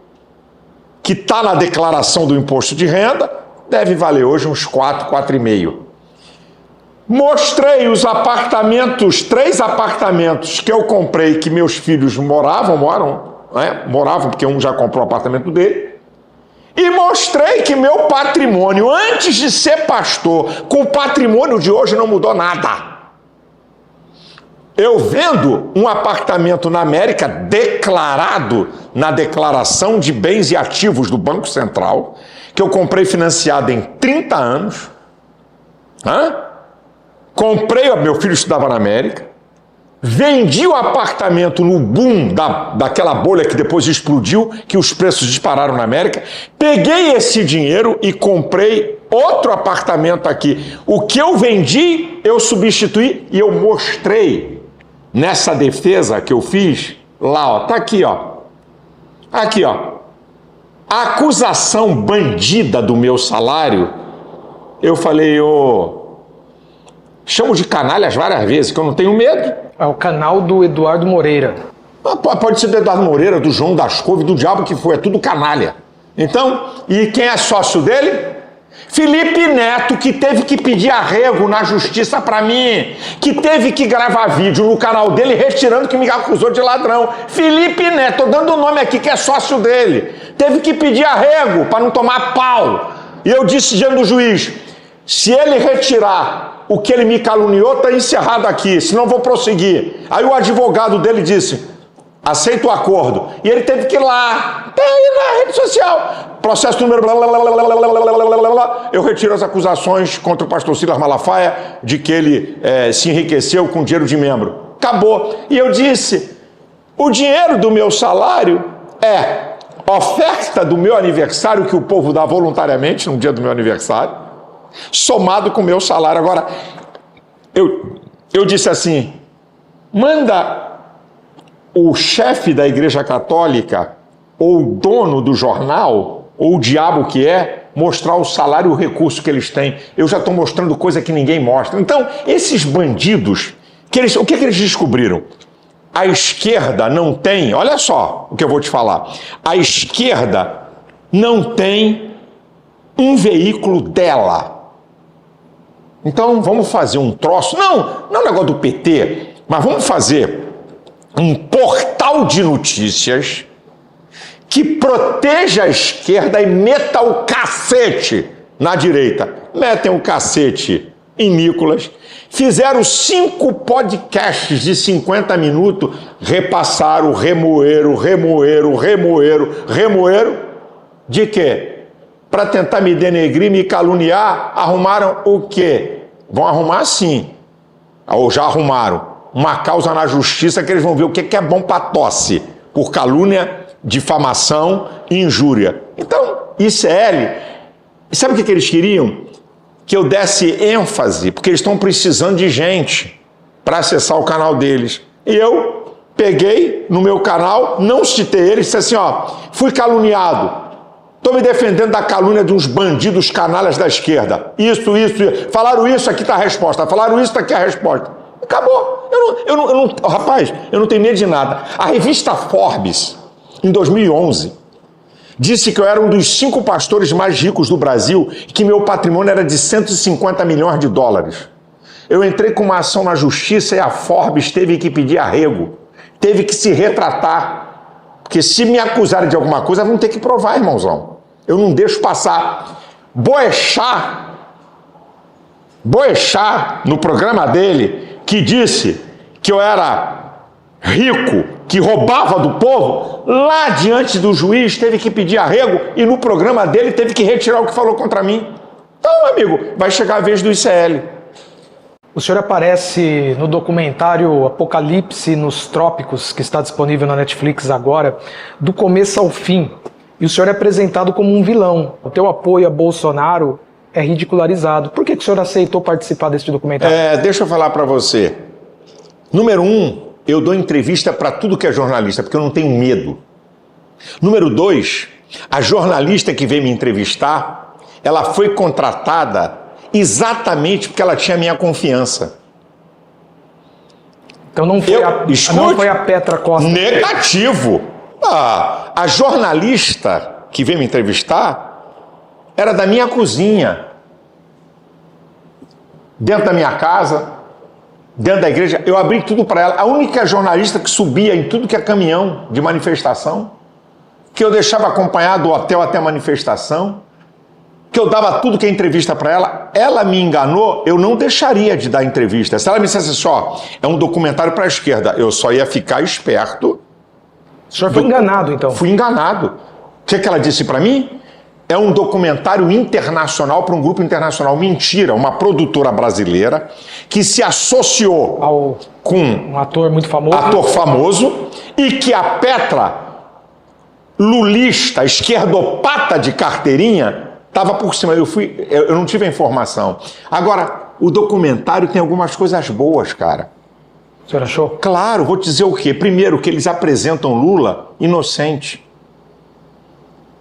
que está na declaração do imposto de renda, deve valer hoje uns 4,5. Mostrei os apartamentos, 3 apartamentos que eu comprei, que meus filhos moravam, porque um já comprou o apartamento dele. E mostrei que meu patrimônio, antes de ser pastor, com o patrimônio de hoje não mudou nada. Eu vendo um apartamento na América declarado na declaração de bens e ativos do Banco Central, que eu comprei financiado em 30 anos. Comprei, meu filho estudava na América, vendi o apartamento no boom daquela bolha que depois explodiu, que os preços dispararam na América, peguei esse dinheiro e comprei outro apartamento aqui. O que eu vendi, eu substituí e eu mostrei nessa defesa que eu fiz, lá, ó, tá aqui, ó. Aqui, ó. A acusação bandida do meu salário, eu falei, chamo de canalhas várias vezes, que eu não tenho medo. É o canal do Eduardo Moreira. Pode ser do Eduardo Moreira, do João das Couve, do diabo que foi, é tudo canalha. Então, e quem é sócio dele? Felipe Neto, que teve que pedir arrego na justiça pra mim, que teve que gravar vídeo no canal dele retirando que me acusou de ladrão. Felipe Neto, tô dando o nome aqui que é sócio dele, teve que pedir arrego para não tomar pau. E eu disse diante do juiz, se ele retirar o que ele me caluniou, está encerrado aqui, senão vou prosseguir. Aí o advogado dele disse, aceita o acordo. E ele teve que ir lá, tem aí na rede social, processo número blá, blá, blá, blá, blá, blá, blá, blá, blá. Eu retiro as acusações contra o pastor Silas Malafaia de que ele se enriqueceu com dinheiro de membro. Acabou. E eu disse, o dinheiro do meu salário é oferta do meu aniversário, que o povo dá voluntariamente no dia do meu aniversário, somado com o meu salário. Agora, eu disse assim, manda o chefe da Igreja Católica, ou o dono do jornal, ou o diabo que é, mostrar o salário e o recurso que eles têm. Eu já estou mostrando coisa que ninguém mostra. Então, esses bandidos, o que eles descobriram? A esquerda não tem, olha só o que eu vou te falar, a esquerda não tem um veículo dela. Então vamos fazer um troço, não é um negócio do PT, mas vamos fazer um portal de notícias que proteja a esquerda e meta o cacete na direita. Metem o cacete em Nicolas, fizeram 5 podcasts de 50 minutos, repassaram, remoeram, de quê? Para tentar me denegrir, me caluniar, arrumaram o quê? Vão arrumar sim, ou já arrumaram, uma causa na justiça que eles vão ver o que é bom para tosse, por calúnia, difamação e injúria. Então, ICL, sabe o que eles queriam? Que eu desse ênfase, porque eles estão precisando de gente para acessar o canal deles. E eu peguei no meu canal, não citei eles, disse assim, fui caluniado. Estou me defendendo da calúnia de uns bandidos canalhas da esquerda. Isso. Falaram isso, aqui está a resposta. Falaram isso, está aqui a resposta. Acabou. Rapaz, eu não tenho medo de nada. A revista Forbes, em 2011, disse que eu era um dos 5 pastores mais ricos do Brasil e que meu patrimônio era de 150 milhões de dólares. Eu entrei com uma ação na justiça e a Forbes teve que pedir arrego. Teve que se retratar. Porque se me acusarem de alguma coisa, vão ter que provar, irmãozão. Eu não deixo passar. Boechat, no programa dele, que disse que eu era rico, que roubava do povo, lá diante do juiz teve que pedir arrego e no programa dele teve que retirar o que falou contra mim. Então, amigo, vai chegar a vez do ICL. O senhor aparece no documentário Apocalipse nos Trópicos, que está disponível na Netflix agora, do começo ao fim. E o senhor é apresentado como um vilão. O teu apoio a Bolsonaro é ridicularizado. Por que o senhor aceitou participar deste documentário? Deixa eu falar para você. Número 1, eu dou entrevista para tudo que é jornalista, porque eu não tenho medo. Número 2, a jornalista que veio me entrevistar, ela foi contratada exatamente porque ela tinha a minha confiança. Então não foi a Petra Costa. Negativo. A jornalista que veio me entrevistar era da minha cozinha, dentro da minha casa, dentro da igreja. Eu abri tudo para ela. A única jornalista que subia em tudo que é caminhão de manifestação, que eu deixava acompanhar do hotel até a manifestação, que eu dava tudo que é entrevista para ela. Ela me enganou, eu não deixaria de dar entrevista. Se ela me dissesse só, é um documentário para a esquerda, eu só ia ficar esperto. O senhor foi enganado, então? Fui enganado. O que ela disse para mim? É um documentário internacional para um grupo internacional. Mentira, uma produtora brasileira que se associou com um ator muito famoso. Ator famoso, e que a Petra, lulista, esquerdopata de carteirinha, estava por cima. Eu não tive a informação. Agora, o documentário tem algumas coisas boas, cara. O senhor achou? Claro, vou te dizer o quê? Primeiro, que eles apresentam Lula inocente.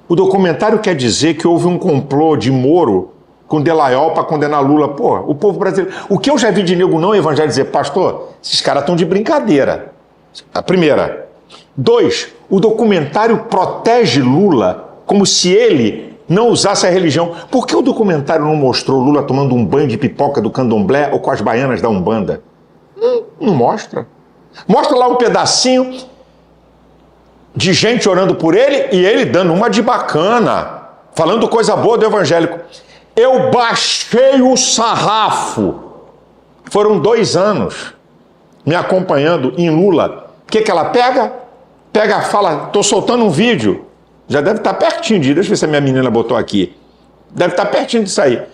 O documentário quer dizer que houve um complô de Moro com Delaiol para condenar Lula. Pô, o povo brasileiro... O que eu já vi de nego não evangélico dizer, pastor, esses caras estão de brincadeira. A primeira. 2, o documentário protege Lula como se ele não usasse a religião. Por que o documentário não mostrou Lula tomando um banho de pipoca do candomblé ou com as baianas da Umbanda? Não mostra. Mostra lá um pedacinho de gente orando por ele e ele dando uma de bacana, falando coisa boa do evangélico. Eu baixei o sarrafo. Foram 2 anos me acompanhando em Lula. O que ela pega? Fala, tô soltando um vídeo. Já deve estar pertinho de... Deixa eu ver se a minha menina botou aqui. Deve estar pertinho de sair.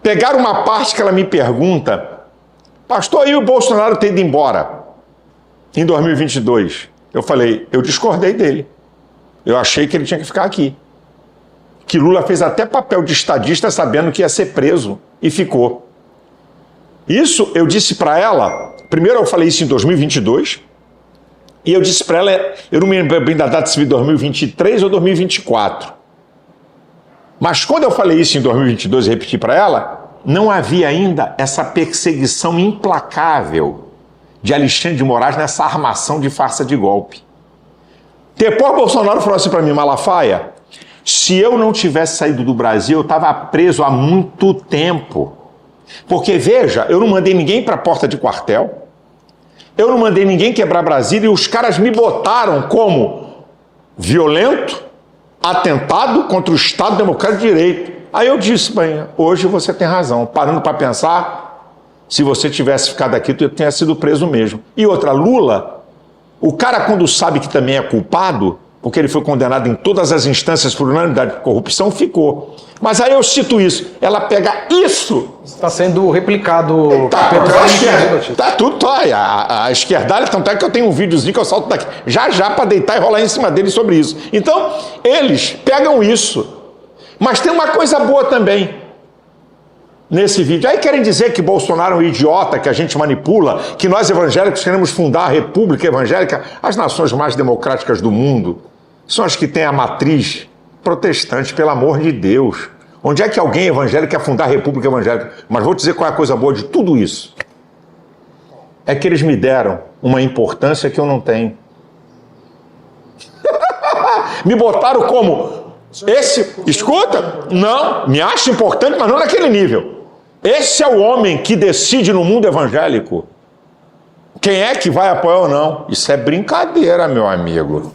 Pegaram uma parte que ela me pergunta, pastor, e o Bolsonaro ter ido embora em 2022? Eu falei, eu discordei dele. Eu achei que ele tinha que ficar aqui. Que Lula fez até papel de estadista sabendo que ia ser preso e ficou. Isso eu disse para ela, primeiro eu falei isso em 2022, e eu disse para ela, eu não me lembro bem da data se foi 2023 ou 2024. Mas quando eu falei isso em 2022 e repeti para ela, não havia ainda essa perseguição implacável de Alexandre de Moraes nessa armação de farsa de golpe. Depois Bolsonaro falou assim para mim, Malafaia, se eu não tivesse saído do Brasil, eu estava preso há muito tempo. Porque, veja, eu não mandei ninguém para a porta de quartel, eu não mandei ninguém quebrar Brasília e os caras me botaram como violento, atentado contra o Estado Democrático de Direito. Aí eu disse, bem, hoje você tem razão, parando para pensar, se você tivesse ficado aqui, tu teria sido preso mesmo. E outra, Lula, o cara quando sabe que também é culpado, porque ele foi condenado em todas as instâncias por unanimidade de corrupção, ficou. Mas aí eu cito isso, ela pega isso... Está sendo replicado... Tá tudo, a esquerdalha, tanto é que eu tenho um videozinho que eu solto daqui, já para deitar e rolar em cima dele sobre isso. Então, eles pegam isso. Mas tem uma coisa boa também nesse vídeo. Aí querem dizer que Bolsonaro é um idiota, que a gente manipula, que nós evangélicos queremos fundar a República Evangélica. As nações mais democráticas do mundo são as que têm a matriz protestante, pelo amor de Deus. Onde é que alguém evangélico quer fundar a República Evangélica? Mas vou dizer qual é a coisa boa de tudo isso. É que eles me deram uma importância que eu não tenho. Me botaram como... escuta, não, me acha importante, mas não naquele nível. Esse é o homem que decide no mundo evangélico quem é que vai apoiar ou não. Isso é brincadeira, meu amigo.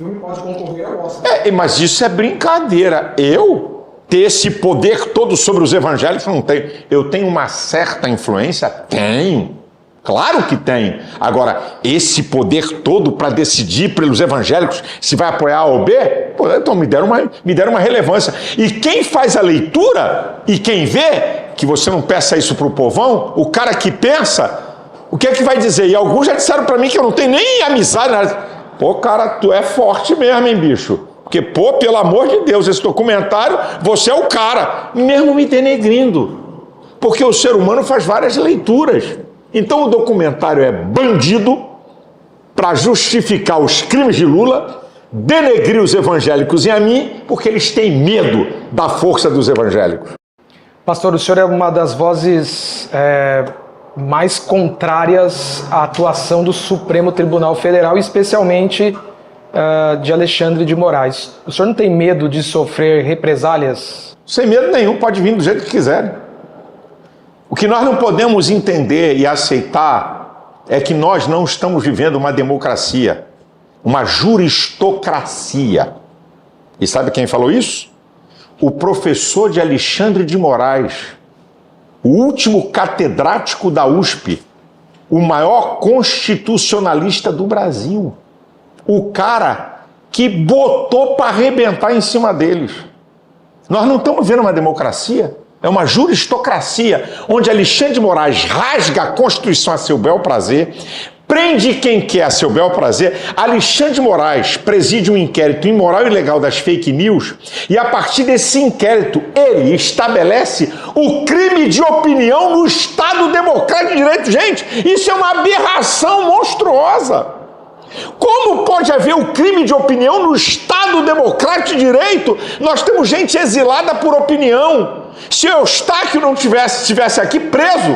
Mas isso é brincadeira. Eu ter esse poder todo sobre os evangélicos não tenho. Eu tenho uma certa influência? Tenho. Claro que tem. Agora, esse poder todo para decidir pelos evangélicos se vai apoiar A ou B, pô, então me deram uma relevância. E quem faz a leitura e quem vê, que você não peça isso para o povão, o cara que pensa, o que é que vai dizer? E alguns já disseram para mim que eu não tenho nem amizade. Pô, cara, tu é forte mesmo, hein, bicho? Porque, pô, pelo amor de Deus, esse documentário, você é o cara. Mesmo me denegrindo. Porque o ser humano faz várias leituras. Então o documentário é bandido para justificar os crimes de Lula, denegrir os evangélicos e a mim, porque eles têm medo da força dos evangélicos. Pastor, o senhor é uma das vozes mais contrárias à atuação do Supremo Tribunal Federal, especialmente de Alexandre de Moraes. O senhor não tem medo de sofrer represálias? Sem medo nenhum, pode vir do jeito que quiserem. O que nós não podemos entender e aceitar é que nós não estamos vivendo uma democracia, uma juristocracia. E sabe quem falou isso? O professor de Alexandre de Moraes, o último catedrático da USP, o maior constitucionalista do Brasil, o cara que botou para arrebentar em cima deles. Nós não estamos vendo uma democracia, é uma juristocracia, onde Alexandre de Moraes rasga a Constituição a seu bel prazer, prende quem quer a seu bel prazer. Alexandre de Moraes preside um inquérito imoral e ilegal das fake news e, a partir desse inquérito, ele estabelece o crime de opinião no Estado Democrático de Direito. Gente, isso é uma aberração monstruosa. Como pode haver o crime de opinião no Estado Democrático de Direito? Nós temos gente exilada por opinião. Se Eustáquio não estivesse aqui, preso.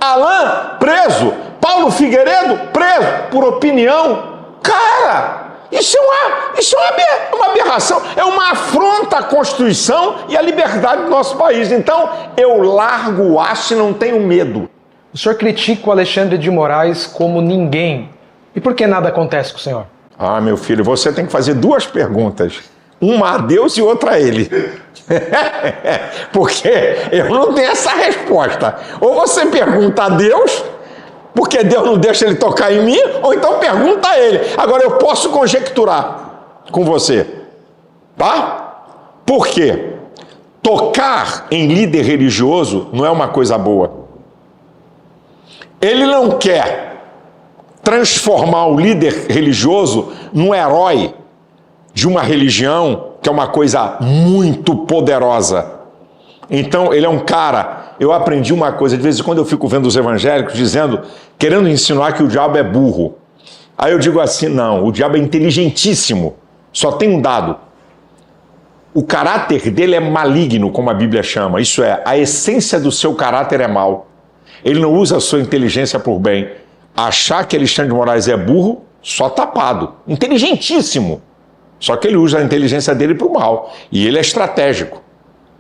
Alain, preso. Paulo Figueiredo, preso por opinião. Cara, isso é uma aberração, é uma afronta à Constituição e à liberdade do nosso país. Então, eu largo o aço e não tenho medo. O senhor critica o Alexandre de Moraes como ninguém. E por que nada acontece com o senhor? Ah, meu filho, você tem que fazer duas perguntas. Uma a Deus e outra a ele. Porque eu não tenho essa resposta. Ou você pergunta a Deus, porque Deus não deixa ele tocar em mim, ou então pergunta a ele. Agora eu posso conjecturar com você, tá? Por quê? Tocar em líder religioso não é uma coisa boa. Ele não quer transformar o líder religioso num herói de uma religião que é uma coisa muito poderosa. Então, ele é um cara... Eu aprendi uma coisa, de vez em quando eu fico vendo os evangélicos querendo insinuar que o diabo é burro. Aí eu digo assim, não, o diabo é inteligentíssimo. Só tem um dado. O caráter dele é maligno, como a Bíblia chama. Isso é, a essência do seu caráter é mal. Ele não usa a sua inteligência por bem. Achar que Alexandre de Moraes é burro, só tapado. Inteligentíssimo. Só que ele usa a inteligência dele para o mal. E ele é estratégico.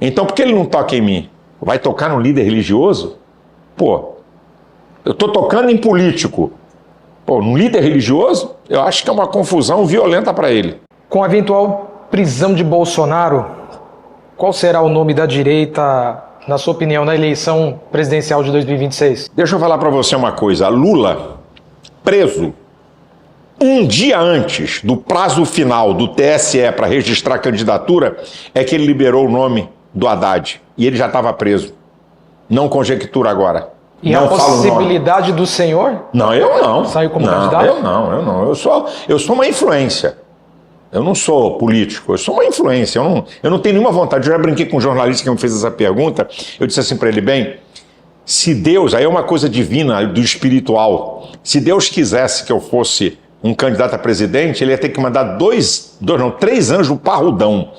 Então, por que ele não toca em mim? Vai tocar no líder religioso? Pô, eu estou tocando em político. Pô, no líder religioso, eu acho que é uma confusão violenta para ele. Com a eventual prisão de Bolsonaro, qual será o nome da direita, na sua opinião, na eleição presidencial de 2026? Deixa eu falar para você uma coisa. Lula, preso um dia antes do prazo final do TSE para registrar a candidatura, é que ele liberou o nome do Haddad. E ele já estava preso. Não conjectura agora. E não a possibilidade do senhor? Não, eu não. Saiu como candidato? Eu não. Eu sou uma influência. Eu não sou político, eu sou uma influência. Eu não tenho nenhuma vontade. Eu já brinquei com um jornalista que me fez essa pergunta. Eu disse assim para ele, bem, se Deus, aí é uma coisa divina, do espiritual, se Deus quisesse que eu fosse um candidato a presidente, ele ia ter que mandar três anjos parrudão,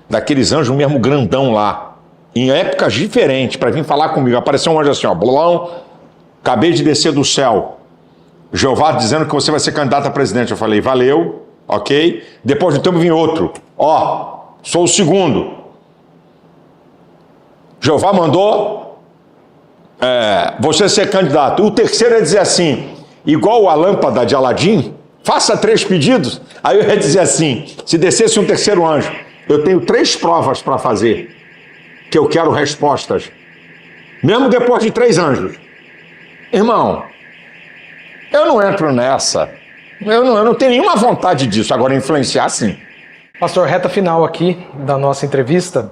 daqueles anjos mesmo grandão lá, em épocas diferentes, para vir falar comigo. Apareceu um anjo assim, ó, blão, acabei de descer do céu, Jeová dizendo que você vai ser candidato a presidente. Eu falei, valeu, ok. Depois de um tempo vinha outro, ó, sou o segundo. Jeová mandou você ser candidato. O terceiro ia dizer assim, igual a lâmpada de Aladim, faça 3 pedidos. Aí eu ia dizer assim, se descesse um terceiro anjo, eu tenho 3 provas para fazer, que eu quero respostas, mesmo depois de 3 anjos. Irmão, eu não entro nessa, eu não tenho nenhuma vontade disso. Agora, influenciar, sim. Pastor, reta final aqui da nossa entrevista,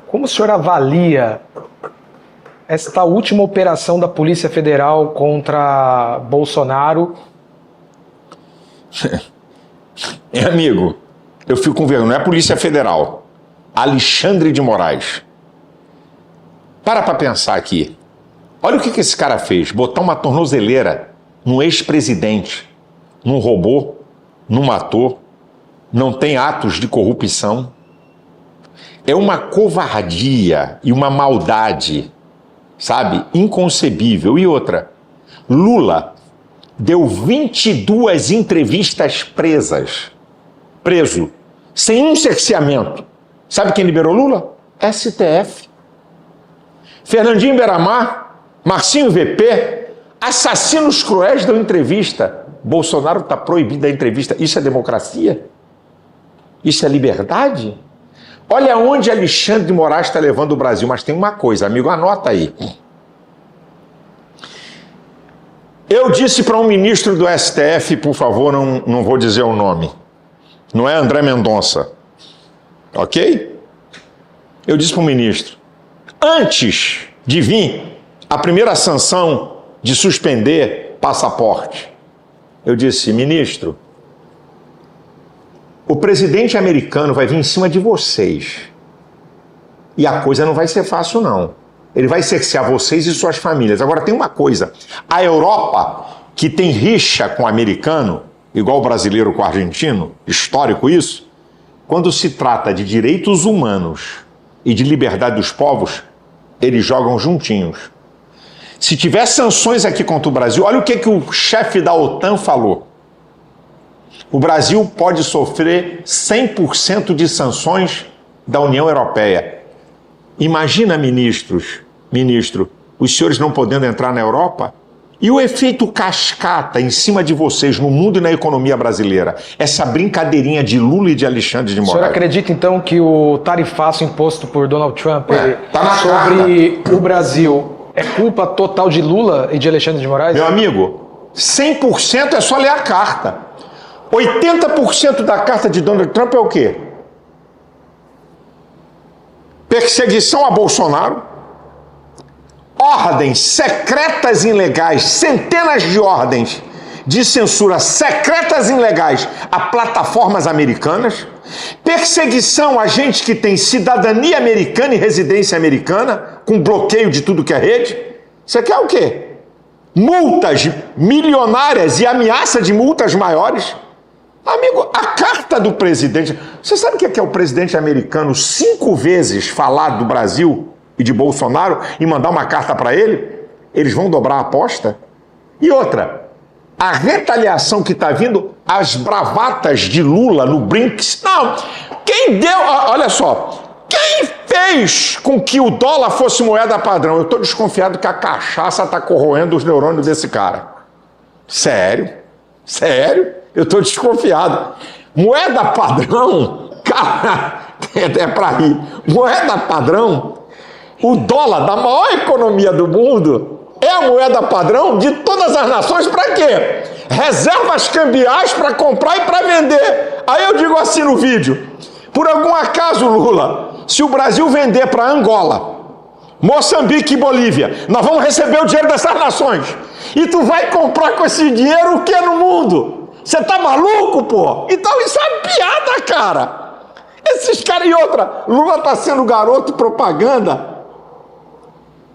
como o senhor avalia esta última operação da Polícia Federal contra Bolsonaro? Amigo, eu fico com vergonha, não é a Polícia Federal, Alexandre de Moraes. Para pensar aqui. Olha o que esse cara fez, botar uma tornozeleira num ex-presidente, num robô, num ator, não tem atos de corrupção. É uma covardia e uma maldade, sabe, inconcebível. E outra, Lula deu 22 entrevistas preso, sem um cerceamento. Sabe quem liberou Lula? STF. Fernandinho Beiramar, Marcinho VP, assassinos cruéis dão entrevista. Bolsonaro está proibido da entrevista. Isso é democracia? Isso é liberdade? Olha onde Alexandre de Moraes está levando o Brasil. Mas tem uma coisa, amigo, anota aí. Eu disse para um ministro do STF, por favor, não vou dizer o nome. Não é André Mendonça. Ok? Eu disse para o ministro, antes de vir a primeira sanção de suspender passaporte, eu disse, ministro, o presidente americano vai vir em cima de vocês. E a coisa não vai ser fácil, não. Ele vai cercear vocês e suas famílias. Agora, tem uma coisa. A Europa, que tem rixa com o americano, igual o brasileiro com o argentino, histórico isso, quando se trata de direitos humanos e de liberdade dos povos, eles jogam juntinhos. Se tiver sanções aqui contra o Brasil, olha o que o chefe da OTAN falou. O Brasil pode sofrer 100% de sanções da União Europeia. Imagina, ministro, os senhores não podendo entrar na Europa? E o efeito cascata em cima de vocês no mundo e na economia brasileira? Essa brincadeirinha de Lula e de Alexandre de Moraes. O senhor acredita, então, que o tarifaço imposto por Donald Trump tá sobre o Brasil é culpa total de Lula e de Alexandre de Moraes? Meu amigo, 100% é só ler a carta. 80% da carta de Donald Trump é o quê? Perseguição a Bolsonaro, ordens secretas e ilegais, centenas de ordens de censura secretas e ilegais a plataformas americanas, perseguição a gente que tem cidadania americana e residência americana, com bloqueio de tudo que é rede. Você quer o quê? Multas milionárias e ameaça de multas maiores. Amigo, a carta do presidente... Você sabe o que é o presidente americano 5 vezes falar do Brasil e de Bolsonaro e mandar uma carta para ele? Eles vão dobrar a aposta? E outra, a retaliação que está vindo, as bravatas de Lula no BRICS... Não, quem deu... Olha só, quem fez com que o dólar fosse moeda padrão? Eu estou desconfiado que a cachaça está corroendo os neurônios desse cara. Sério? Eu estou desconfiado. Moeda padrão, cara, é para rir. Moeda padrão, o dólar da maior economia do mundo é a moeda padrão de todas as nações. Para quê? Reservas cambiais para comprar e para vender. Aí eu digo assim no vídeo, por algum acaso, Lula, se o Brasil vender para Angola, Moçambique e Bolívia, nós vamos receber o dinheiro dessas nações. E tu vai comprar com esse dinheiro o que no mundo? Você tá maluco, pô? Então isso é piada, cara. Esses caras e outra, Lula tá sendo garoto propaganda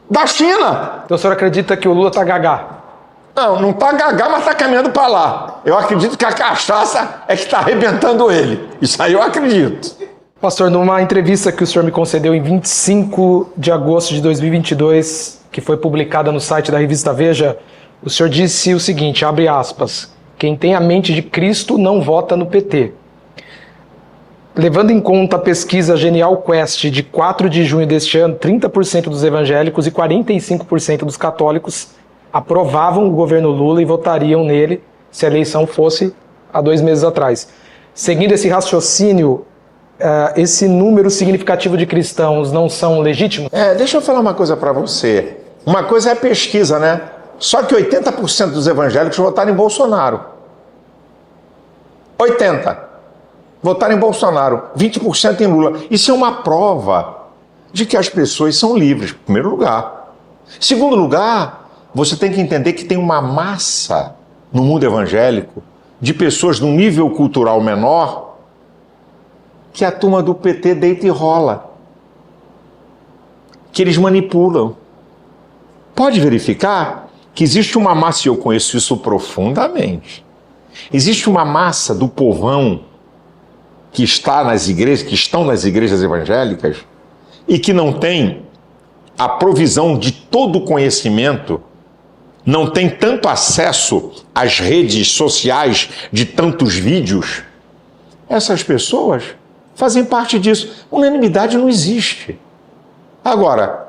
da China. Então o senhor acredita que o Lula tá gagá? Não tá gagá, mas tá caminhando para lá. Eu acredito que a cachaça é que tá arrebentando ele. Isso aí eu acredito. Pastor, numa entrevista que o senhor me concedeu em 25 de agosto de 2022, que foi publicada no site da revista Veja, o senhor disse o seguinte, abre aspas, quem tem a mente de Cristo não vota no PT. Levando em conta a pesquisa Genial Quest de 4 de junho deste ano, 30% dos evangélicos e 45% dos católicos aprovavam o governo Lula e votariam nele se a eleição fosse há 2 meses atrás. Seguindo esse raciocínio, esse número significativo de cristãos não são legítimos? Deixa eu falar uma coisa para você. Uma coisa é a pesquisa, né? Só que 80% dos evangélicos votaram em Bolsonaro. 80%. Votaram em Bolsonaro. 20% em Lula. Isso é uma prova de que as pessoas são livres, em primeiro lugar. Segundo lugar, você tem que entender que tem uma massa no mundo evangélico de pessoas de um nível cultural menor que a turma do PT deita e rola. Que eles manipulam. pode verificar que existe uma massa, e eu conheço isso profundamente, existe uma massa do povão que está nas igrejas, que estão nas igrejas evangélicas e que não tem a provisão de todo o conhecimento, não tem tanto acesso às redes sociais de tantos vídeos. Essas pessoas fazem parte disso. Unanimidade não existe. Agora...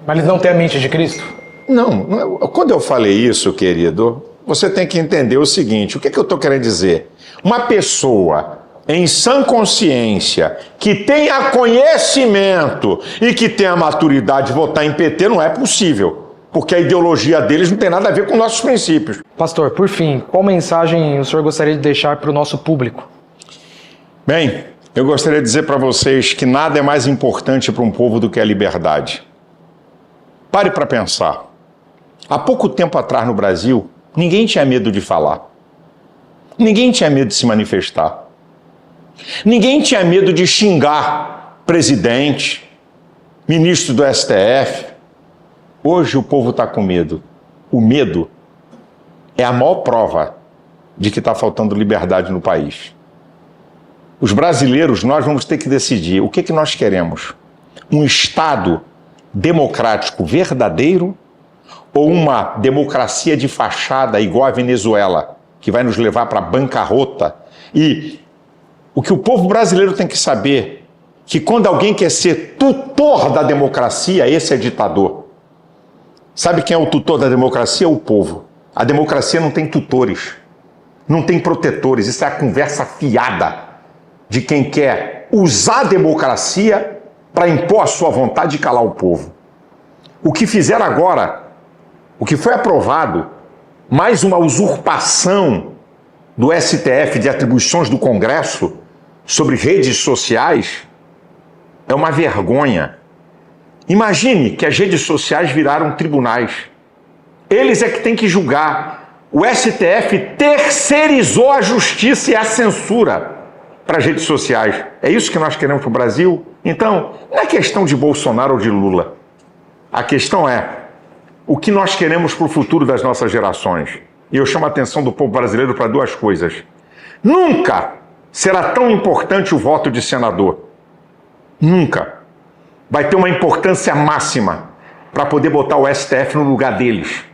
Mas eles não têm a mente de Cristo? Não. Quando eu falei isso, querido, você tem que entender o seguinte, o que eu estou querendo dizer? Uma pessoa em sã consciência, que tenha conhecimento e que tenha maturidade de votar em PT, não é possível, porque a ideologia deles não tem nada a ver com nossos princípios. Pastor, por fim, qual mensagem o senhor gostaria de deixar para o nosso público? Bem, eu gostaria de dizer para vocês que nada é mais importante para um povo do que a liberdade. Pare para pensar. Há pouco tempo atrás no Brasil, ninguém tinha medo de falar. Ninguém tinha medo de se manifestar. Ninguém tinha medo de xingar presidente, ministro do STF. Hoje o povo está com medo. O medo é a maior prova de que está faltando liberdade no país. Os brasileiros, nós vamos ter que decidir o que nós queremos. Um Estado democrático verdadeiro ou uma democracia de fachada igual a Venezuela, que vai nos levar para a bancarrota? E o que o povo brasileiro tem que saber, que quando alguém quer ser tutor da democracia, esse é ditador. Sabe quem é o tutor da democracia? O povo. A democracia não tem tutores, não tem protetores, isso é a conversa fiada de quem quer usar a democracia para impor a sua vontade e calar o povo. O que fizeram agora, o que foi aprovado, mais uma usurpação do STF de atribuições do Congresso sobre redes sociais, é uma vergonha. Imagine que as redes sociais viraram tribunais. Eles é que têm que julgar. O STF terceirizou a justiça e a censura para as redes sociais. É isso que nós queremos para o Brasil? Então, não é questão de Bolsonaro ou de Lula. A questão é o que nós queremos para o futuro das nossas gerações. E eu chamo a atenção do povo brasileiro para duas coisas. Nunca será tão importante o voto de senador. Nunca. Vai ter uma importância máxima para poder botar o STF no lugar deles.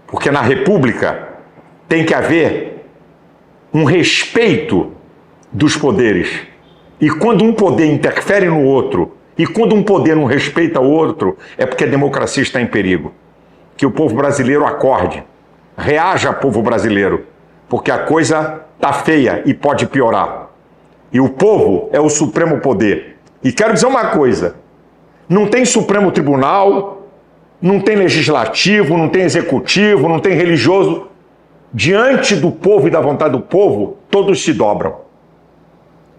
Porque na República tem que haver um respeito dos poderes. E quando um poder interfere no outro, e quando um poder não respeita o outro, é porque a democracia está em perigo. Que o povo brasileiro acorde. Reaja, povo brasileiro, porque a coisa está feia e pode piorar. E o povo é o supremo poder. E quero dizer uma coisa, não tem Supremo Tribunal, não tem legislativo, não tem executivo, não tem religioso. Diante do povo e da vontade do povo, todos se dobram.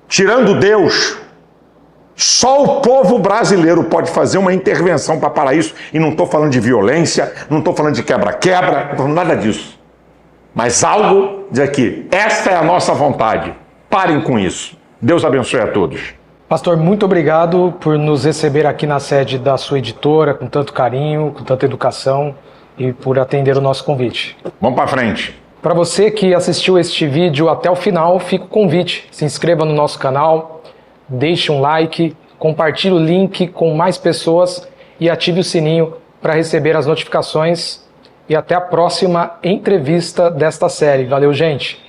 Tirando Deus, só o povo brasileiro pode fazer uma intervenção para parar isso. E não estou falando de violência, não estou falando de quebra-quebra, não estou falando nada disso. Mas algo diz aqui, esta é a nossa vontade. Parem com isso. Deus abençoe a todos. Pastor, muito obrigado por nos receber aqui na sede da sua editora, com tanto carinho, com tanta educação e por atender o nosso convite. Vamos para frente. Para você que assistiu este vídeo até o final, fica o convite. Se inscreva no nosso canal, deixe um like, compartilhe o link com mais pessoas e ative o sininho para receber as notificações. E até a próxima entrevista desta série. Valeu, gente!